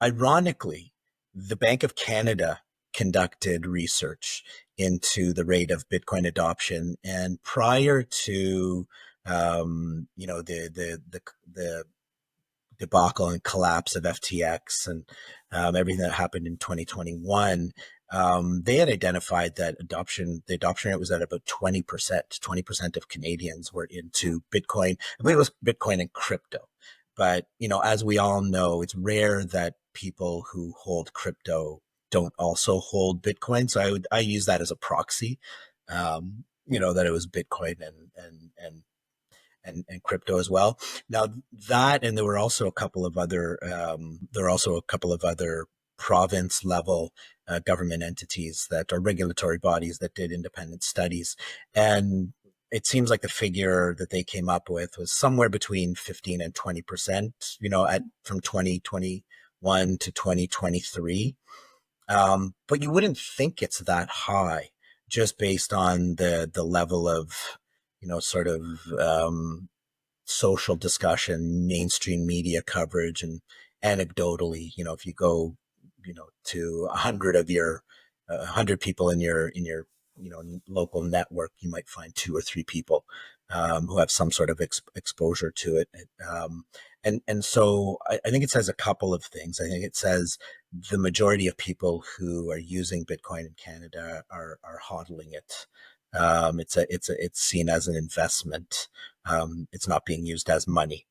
Ironically, the Bank of Canada conducted research into the rate of Bitcoin adoption, and prior to the debacle and collapse of FTX and everything that happened in 2021, they had identified that the adoption rate was at about 20%. 20% of Canadians were into Bitcoin. I believe it was Bitcoin and crypto. But, as we all know, it's rare that people who hold crypto don't also hold Bitcoin. So I use that as a proxy, that it was Bitcoin and crypto as well. Now that, and there were also a couple of other province level government entities that are regulatory bodies that did independent studies, and it seems like the figure that they came up with was somewhere between 15 and 20%, from 2021 to 2023. But you wouldn't think it's that high just based on the level of, sort of social discussion, mainstream media coverage, and anecdotally, if you go, to 100 people in your local network, you might find 2 or 3 people who have some sort of exposure to it. And so I think it says a couple of things. I think it says the majority of people who are using Bitcoin in Canada are hodling it. It's seen as an investment. It's not being used as money.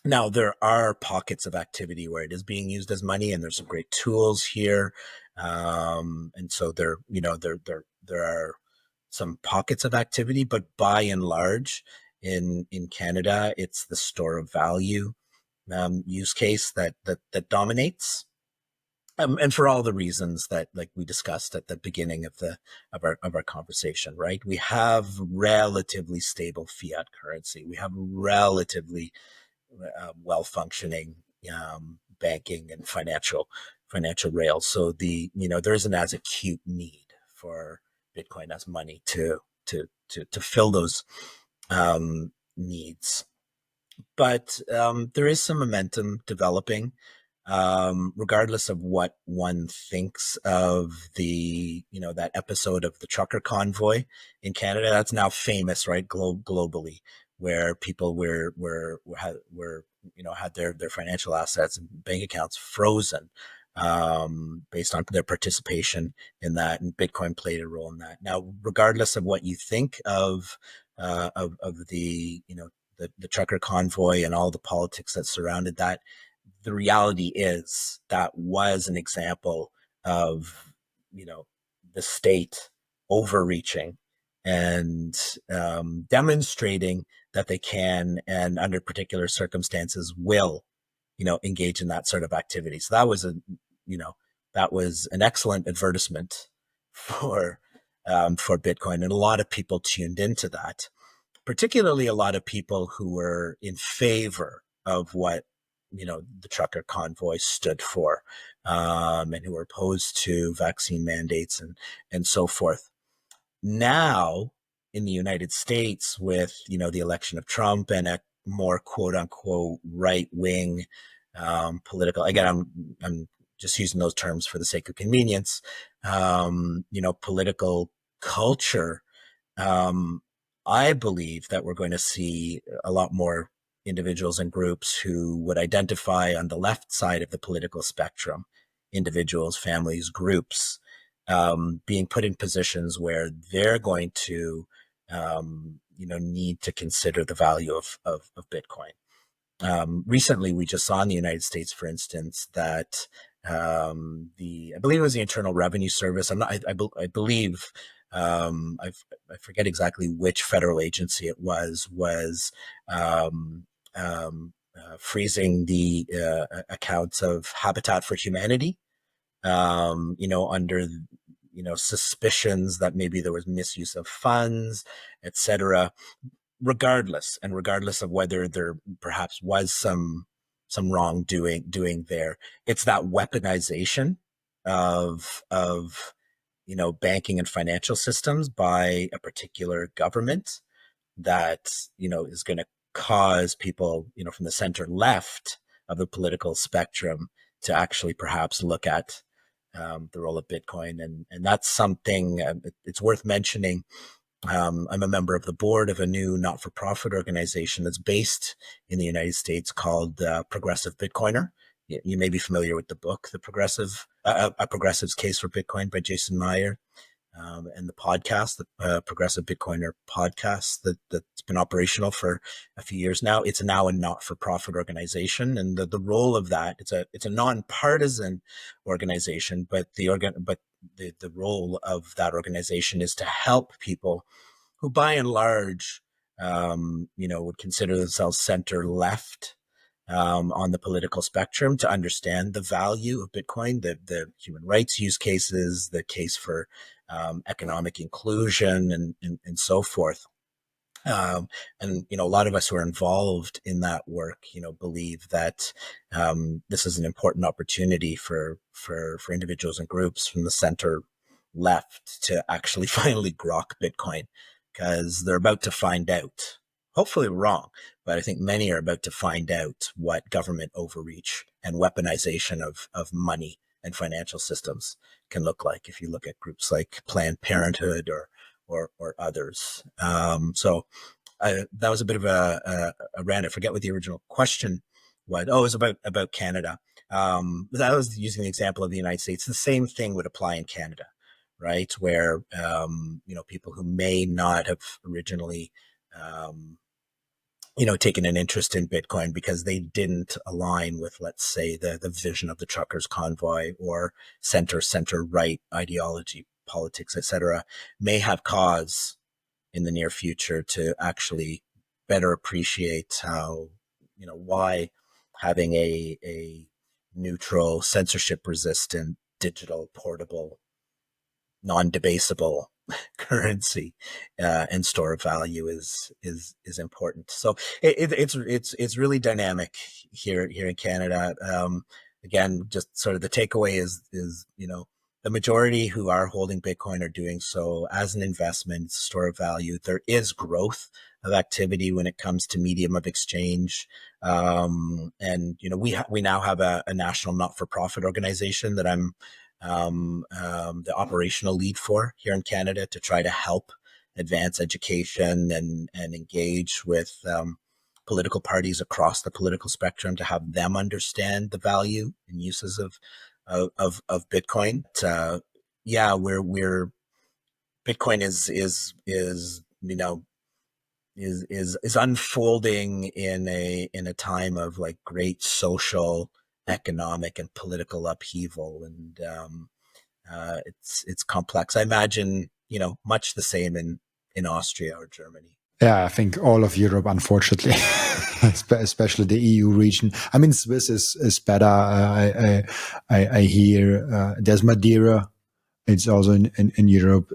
Now, there are pockets of activity where it is being used as money, and there's some great tools here. And so there are some pockets of activity, but by and large, in Canada, it's the store of value use case that dominates. And for all the reasons that, like we discussed at the beginning of our conversation, right? We have relatively stable fiat currency. We have relatively well-functioning banking and financial rails. So there isn't as acute need for Bitcoin as money to fill those needs. But there is some momentum developing. Regardless of what one thinks of the, that episode of the trucker convoy in Canada, that's now famous, right? Globally, where people had their financial assets and bank accounts frozen, based on their participation in that, and Bitcoin played a role in that. Now, regardless of what you think of the, the trucker convoy and all the politics that surrounded that, the reality is that was an example of, the state overreaching and demonstrating that they can, and under particular circumstances will, engage in that sort of activity. So that was that was an excellent advertisement for Bitcoin, and a lot of people tuned into that. Particularly, a lot of people who were in favor of what the trucker convoy stood for, and who were opposed to vaccine mandates and so forth. Now, in the United States, with the election of Trump and a more quote unquote right wing political, again, I'm just using those terms for the sake of convenience, political culture. I believe that we're going to see a lot more individuals and groups who would identify on the left side of the political spectrum, individuals, families, groups, being put in positions where they're going to, need to consider the value of Bitcoin. Recently, we just saw in the United States, for instance, that I believe it was the Internal Revenue Service. I believe, I forget exactly which federal agency it was freezing the accounts of Habitat for Humanity, under suspicions that maybe there was misuse of funds, etc. Regardless of whether there perhaps was some wrongdoing there, it's that weaponization of banking and financial systems by a particular government that is going to cause people from the center left of the political spectrum to actually perhaps look at the role of Bitcoin, and that's something it's worth mentioning. I'm a member of the board of a new not-for-profit organization that's based in the United States called Progressive Bitcoiner. You may be familiar with the book, A Progressive's Case for Bitcoin by Jason Meyer, and the podcast, the Progressive Bitcoiner podcast that's been operational for a few years now. It's now a not-for-profit organization, and the role of that, it's a nonpartisan organization, but the role of that organization is to help people who, by and large, would consider themselves center left on the political spectrum, to understand the value of Bitcoin, the human rights use cases, the case for economic inclusion, and so forth. And a lot of us who are involved in that work, believe that this is an important opportunity for individuals and groups from the center left to actually finally grok Bitcoin, because they're about to find out. Hopefully wrong, but I think many are about to find out what government overreach and weaponization of money and financial systems can look like, if you look at groups like Planned Parenthood or others. So that was a bit of a rant. I forget what the original question was. Oh, it was about Canada. But I was using the example of the United States. The same thing would apply in Canada, right? Where, people who may not have originally, taken an interest in Bitcoin because they didn't align with, let's say, the vision of the truckers convoy or center right ideology, politics, etc., may have cause in the near future to actually better appreciate how, why having a neutral, censorship resistant, digital, portable, non-debasable currency and store of value is important. So it's really dynamic here in Canada. Again, just sort of the takeaway is the majority who are holding Bitcoin are doing so as an investment, store of value. There is growth of activity when it comes to medium of exchange, and we now have a national not-for-profit organization that I'm the operational lead for here in Canada, to try to help advance education and engage with political parties across the political spectrum to have them understand the value and uses of Bitcoin. We're Bitcoin is unfolding in a time of like great social, economic, and political upheaval, and it's complex. I imagine much the same in in Austria or Germany. Yeah, I think all of Europe, unfortunately, especially the EU region. I mean, Swiss is better. I hear there's Madeira. It's also in Europe,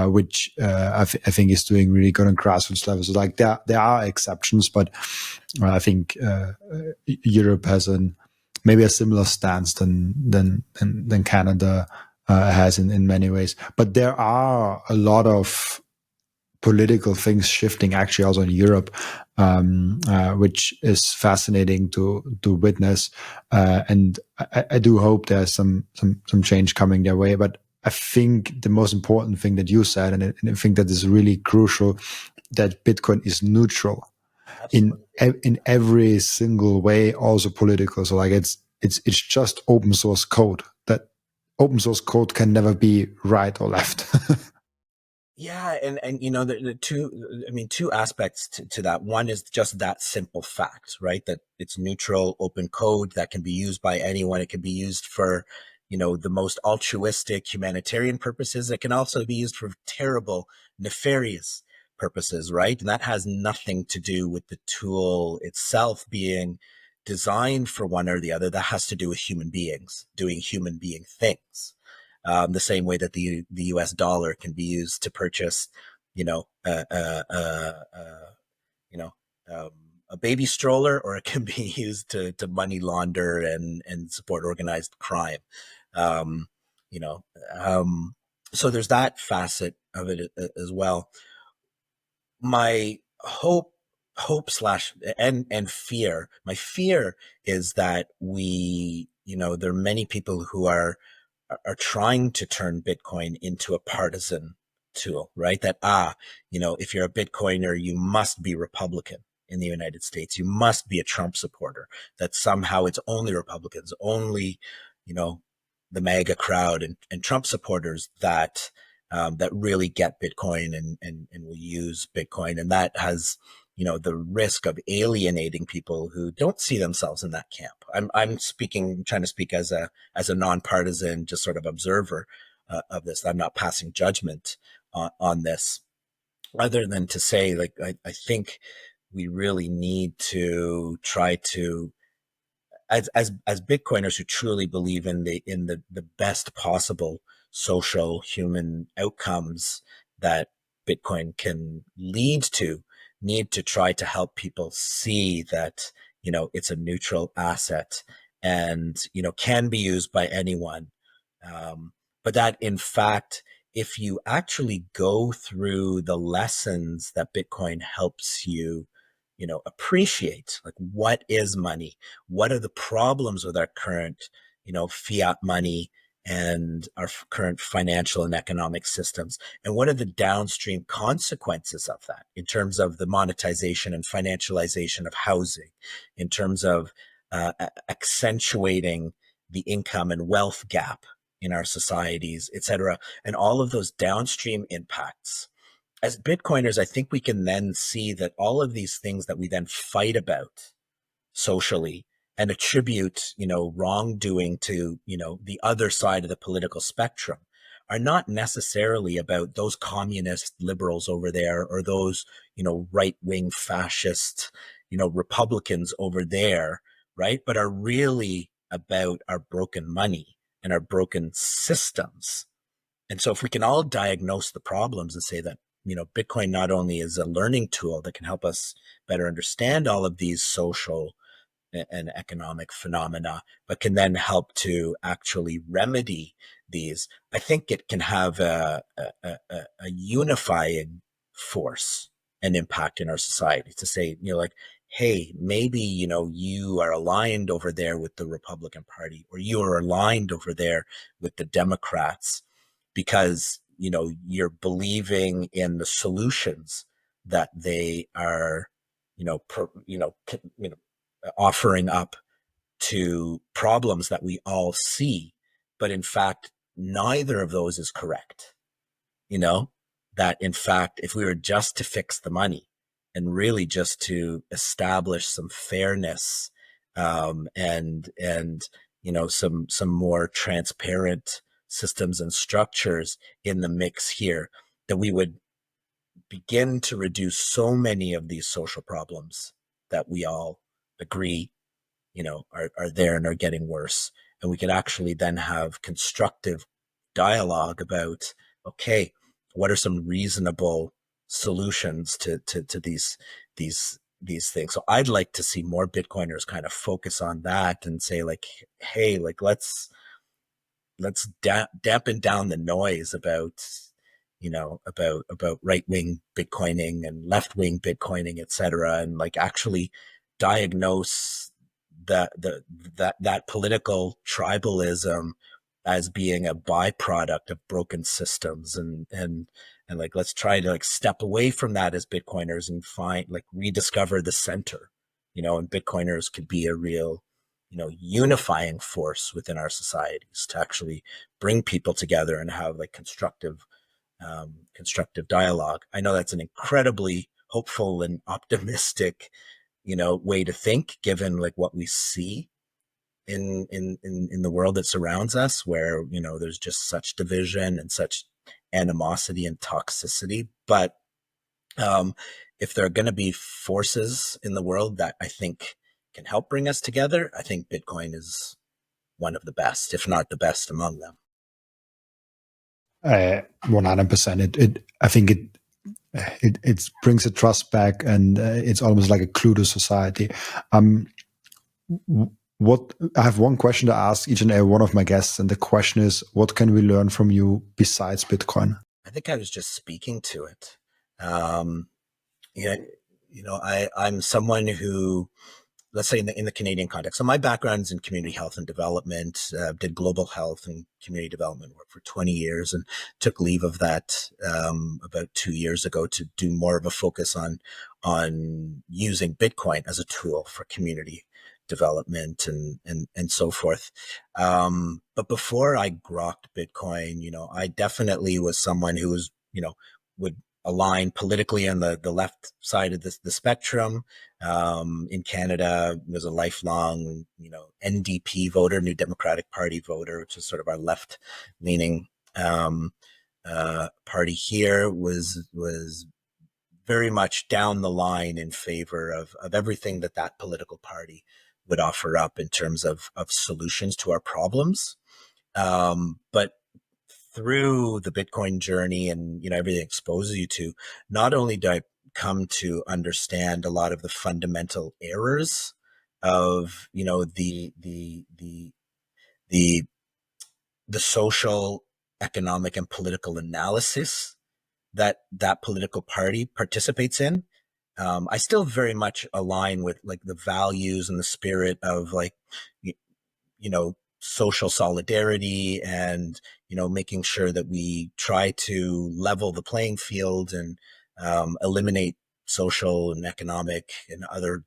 which I think is doing really good on grassroots level. So like there are exceptions, but I think Europe has maybe a similar stance than Canada has in many ways. But there are a lot of political things shifting actually also in Europe, which is fascinating to witness. And I do hope there's some change coming their way. But I think the most important thing that you said, and I think that is really crucial, that Bitcoin is neutral in every single way, also political. So like it's just open source code. That open source code can never be right or left. Yeah, and you know the two aspects to that. One is just that simple fact, right? That it's neutral, open code that can be used by anyone. It can be used for, you know, the most altruistic humanitarian purposes. It can also be used for terrible, nefarious purposes, right? And that has nothing to do with the tool itself being designed for one or the other. That has to do with human beings doing human being things. The same way that the U.S. dollar can be used to purchase, you know, you know, a baby stroller, or it can be used to money launder and support organized crime. You know, so there's that facet of it as well. My hope slash and fear. My fear is that you know, there are many people who are trying to turn Bitcoin into a partisan tool, right? That, you know, if you're a Bitcoiner, you must be Republican in the United States. You must be a Trump supporter. That somehow it's only Republicans, only, you know, the MAGA crowd and Trump supporters that that really get Bitcoin and will use Bitcoin. And that has, you know, the risk of alienating people who don't see themselves in that camp. I'm trying to speak as a nonpartisan, just sort of observer of this. I'm not passing judgment on this, other than to say, like, I think we really need to try to, as Bitcoiners who truly believe in the best possible social human outcomes that Bitcoin can lead to, need to try to help people see that, you know, it's a neutral asset and, you know, can be used by anyone. But that in fact, if you actually go through the lessons that Bitcoin helps you, you know, appreciate, like, what is money? What are the problems with our current, you know, fiat money and our current financial and economic systems? And what are the downstream consequences of that in terms of the monetization and financialization of housing, in terms of accentuating the income and wealth gap in our societies, et cetera, and all of those downstream impacts? As Bitcoiners, I think we can then see that all of these things that we then fight about socially and attribute, you know, wrongdoing to, you know, the other side of the political spectrum are not necessarily about those communist liberals over there or those, you know, right-wing fascist, you know, Republicans over there, right? But are really about our broken money and our broken systems. And so if we can all diagnose the problems and say that, you know, Bitcoin not only is a learning tool that can help us better understand all of these social and economic phenomena, but can then help to actually remedy these, I think it can have a unifying force and impact in our society to say, you know, like, hey, maybe, you know, you are aligned over there with the Republican Party, or you are aligned over there with the Democrats, because, you know, you're believing in the solutions that they are, you know, offering up to problems that we all see. But in fact, neither of those is correct. You know, that in fact, if we were just to fix the money and really just to establish some fairness, and you know, some more transparent systems and structures in the mix here, that we would begin to reduce so many of these social problems that we all agree, are there and are getting worse. And we could actually then have constructive dialogue about, okay, what are some reasonable solutions to these things. So I'd like to see more Bitcoiners kind of focus on that and say like, hey, like let's dampen down the noise about about right-wing Bitcoining and left-wing Bitcoining, etc., and like actually diagnose that political tribalism as being a byproduct of broken systems, and like let's try to like step away from that as Bitcoiners and find like rediscover the center, and Bitcoiners could be a real unifying force within our societies to actually bring people together and have like constructive dialogue. I know that's an incredibly hopeful and optimistic, way to think, given like what we see in the world that surrounds us, where there's just such division and such animosity and toxicity. But if there are going to be forces in the world that I think can help bring us together, I think Bitcoin is one of the best, if not the best among them. 100%. I think it brings the trust back, and it's almost like a clue to society. What I have one question to ask each and every one of my guests, and the question is, what can we learn from you besides Bitcoin? I think I was just speaking to it. I'm someone who, let's say in the Canadian context. So my background's in community health and development, did global health and community development work for 20 years and took leave of that about 2 years ago to do more of a focus on using Bitcoin as a tool for community development and so forth. But before I grokked Bitcoin, I definitely was someone who was, would align politically on the left side of the spectrum. In Canada, was a lifelong, NDP voter, New Democratic Party voter, which is sort of our left-leaning party here. Was very much down the line in favor of everything that political party would offer up in terms of solutions to our problems. But through the Bitcoin journey and everything it exposes you to, not only do I come to understand a lot of the fundamental errors of the social, economic, and political analysis that political party participates in. I still very much align with like the values and the spirit of like social solidarity and making sure that we try to level the playing field and eliminate social and economic and other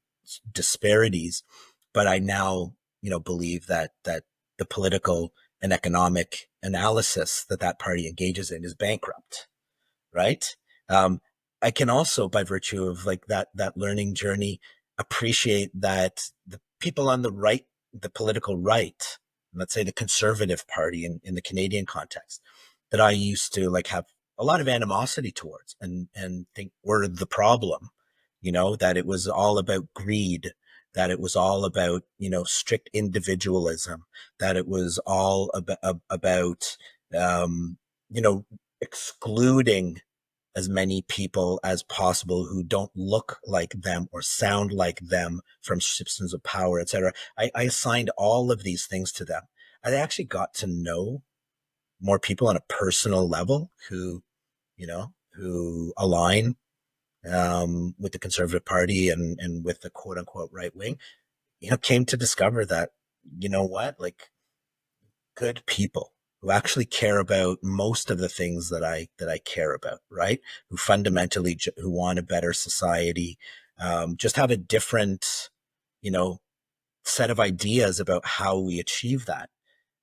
disparities. But I now believe that the political and economic analysis that party engages in is bankrupt, right? I can also, by virtue of like that learning journey, appreciate that the people on the right, the political right, let's say the Conservative Party in the Canadian context, that I used to like have a lot of animosity towards and think were the problem, that it was all about greed, that it was all about, strict individualism, that it was all about excluding as many people as possible who don't look like them or sound like them from systems of power, etc. I assigned all of these things to them. I actually got to know more people on a personal level who align with the Conservative Party and with the quote unquote right wing, came to discover that, like good people who actually care about most of the things that I care about, right? Who fundamentally who want a better society, just have a different, set of ideas about how we achieve that,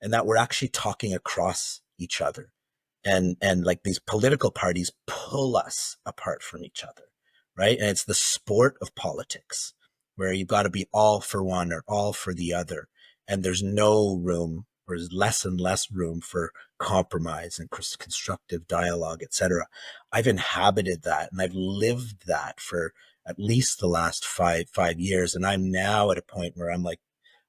and that we're actually talking across each other, and like these political parties pull us apart from each other, right? And it's the sport of politics where you've got to be all for one or all for the other, and there's no room where there's less and less room for compromise and constructive dialogue, etc. I've inhabited that and I've lived that for at least the last five years. And I'm now at a point where I'm like,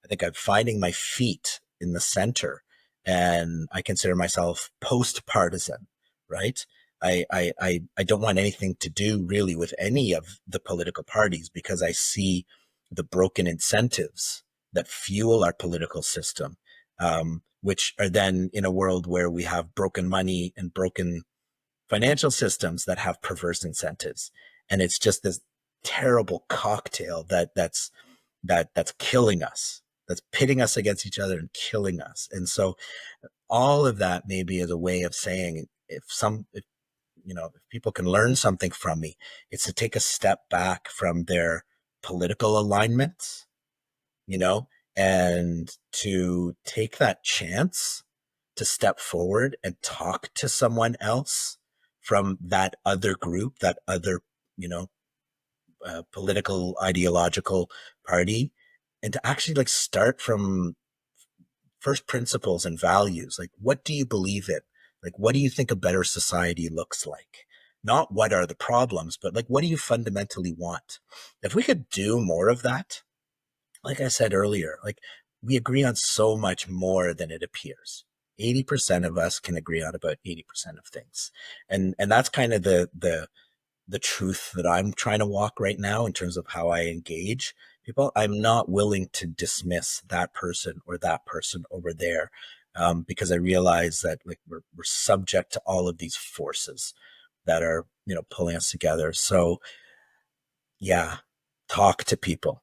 I think I'm finding my feet in the center, and I consider myself post-partisan, right? I don't want anything to do really with any of the political parties because I see the broken incentives that fuel our political system, which are then in a world where we have broken money and broken financial systems that have perverse incentives. And it's just this terrible cocktail that's killing us, that's pitting us against each other and killing us. And so all of that maybe is a way of saying if people can learn something from me, it's to take a step back from their political alignments, and to take that chance to step forward and talk to someone else from that other group, that other, political ideological party, and to actually start from first principles and values. Like, what do you believe in? Like, what do you think a better society looks like? Not what are the problems, but what do you fundamentally want? If we could do more of that, like I said earlier, we agree on so much more than it appears. 80% of us can agree on about 80% of things. And that's kind of the truth that I'm trying to walk right now in terms of how I engage people. I'm not willing to dismiss that person or that person over there, because I realize that we're subject to all of these forces that are, pulling us together. So yeah, talk to people,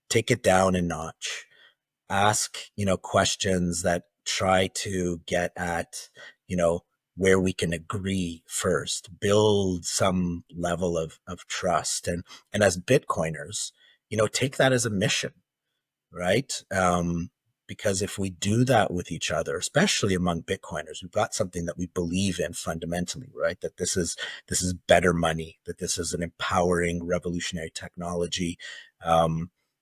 take it down a notch, ask, questions that try to get at, where we can agree first, build some level of trust. And as Bitcoiners, take that as a mission, right? Because if we do that with each other, especially among Bitcoiners, we've got something that we believe in fundamentally, right? That this is better money, that this is an empowering, revolutionary technology.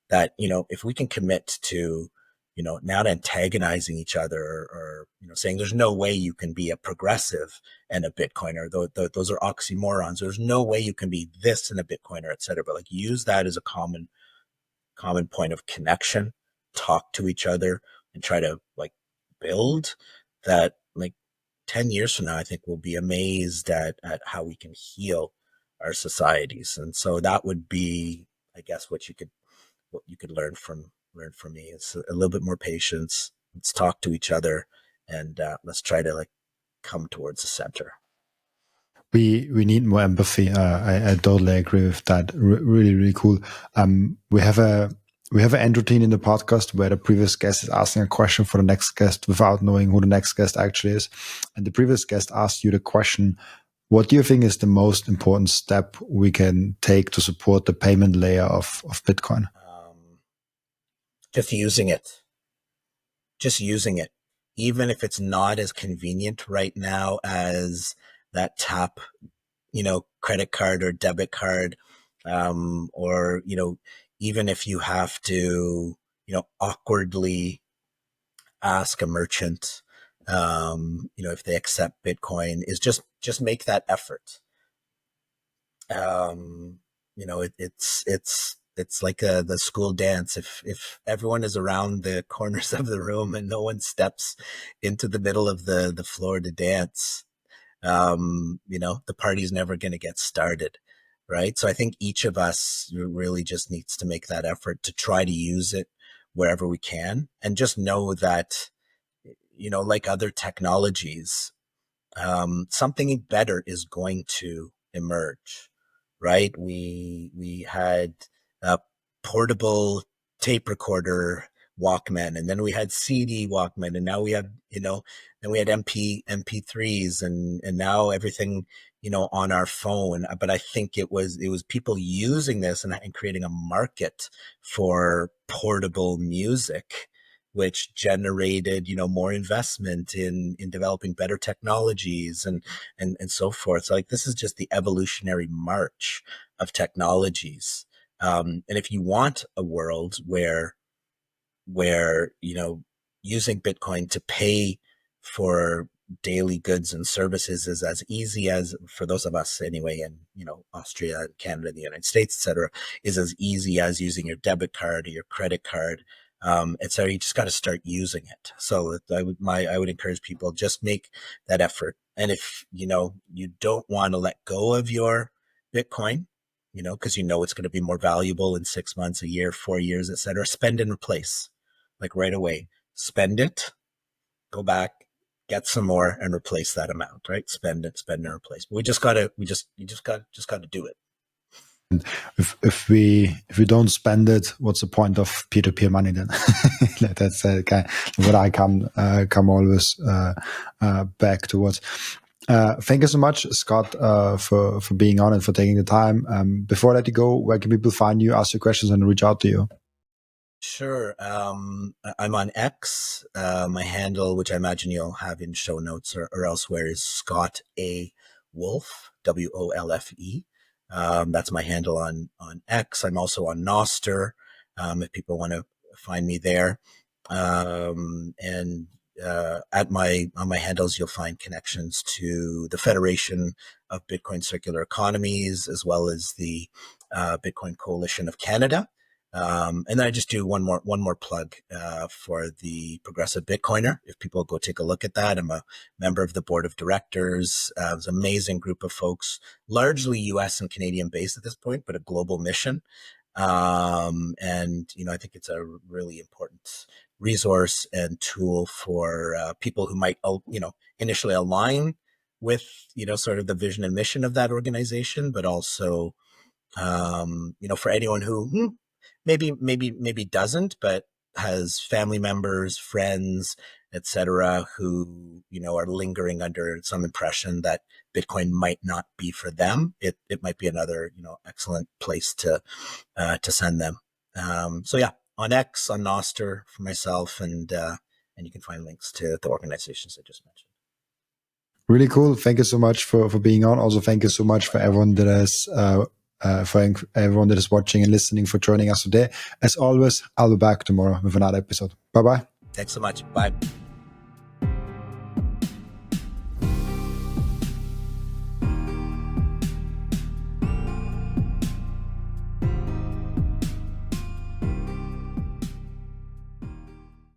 That, if we can commit to, not antagonizing each other or saying there's no way you can be a progressive and a Bitcoiner, those are oxymorons. There's no way you can be this and a Bitcoiner, et cetera. But use that as a common point of connection, talk to each other and try to build that. 10 years from now, I think we'll be amazed at how we can heal our societies. And so that would be, I guess, what you could learn from me. It's a little bit more patience. Let's talk to each other, and let's try to come towards the center. We need more empathy. I totally agree with that. Really, really cool. We have an end routine in the podcast where the previous guest is asking a question for the next guest without knowing who the next guest actually is. And the previous guest asked you the question, what do you think is the most important step we can take to support the payment layer of Bitcoin? Just using it. Even if it's not as convenient right now as that tap, credit card or debit card, or, even if you have to, awkwardly ask a merchant, if they accept Bitcoin, is just make that effort. It's like the school dance. If everyone is around the corners of the room and no one steps into the middle of the floor to dance, the party's never going to get started, right? So I think each of us really just needs to make that effort to try to use it wherever we can, and just know that, like other technologies, something better is going to emerge, right? We had a portable tape recorder Walkman, and then we had CD Walkman, and now we have, then we had MP3s, and now everything, on our phone. But I think it was people using this and creating a market for portable music, which generated, more investment in developing better technologies and so forth. So this is just the evolutionary march of technologies. And if you want a world where, using Bitcoin to pay for daily goods and services is as easy as, for those of us anyway, in Austria, Canada, the United States, etc., is as easy as using your debit card or your credit card. And so you just got to start using it. So I would encourage people, just make that effort. And if you don't want to let go of your Bitcoin, because it's going to be more valuable in 6 months, a year, 4 years, etc., spend and replace, like right away. Spend it, go back, get some more, and replace that amount. Right? Spend and replace. But you just got to do it. If we don't spend it, what's the point of peer-to-peer money then? That's kind of what I come always back towards. Thank you so much, Scott, for being on and for taking the time. Before I let you go, where can people find you, ask you questions, and reach out to you? Sure. I'm on X. My handle, which I imagine you'll have in show notes or elsewhere, is Scott A. Wolfe, WOLFE. That's my handle on X. I'm also on Nostr, if people want to find me there. And on my handles, you'll find connections to the Federation of Bitcoin Circular Economies, as well as the Bitcoin Coalition of Canada. And then I just do one more plug for the Progressive Bitcoiner. If people go take a look at that, I'm a member of the board of directors. It's an amazing group of folks, largely US and Canadian based at this point, but a global mission. And I think it's a really important resource and tool for people who might initially align with sort of the vision and mission of that organization, but also for anyone who maybe doesn't, but has family members, friends, etc., who are lingering under some impression that Bitcoin might not be for them. It might be another excellent place to send them. So yeah, on X, on Nostr for myself, and you can find links to the organizations I just mentioned. Really cool. Thank you so much for being on. Also, thank you so much for everyone that has. For everyone that is watching and listening, for joining us today. As always, I'll be back tomorrow with another episode. Bye-bye. Thanks so much. Bye.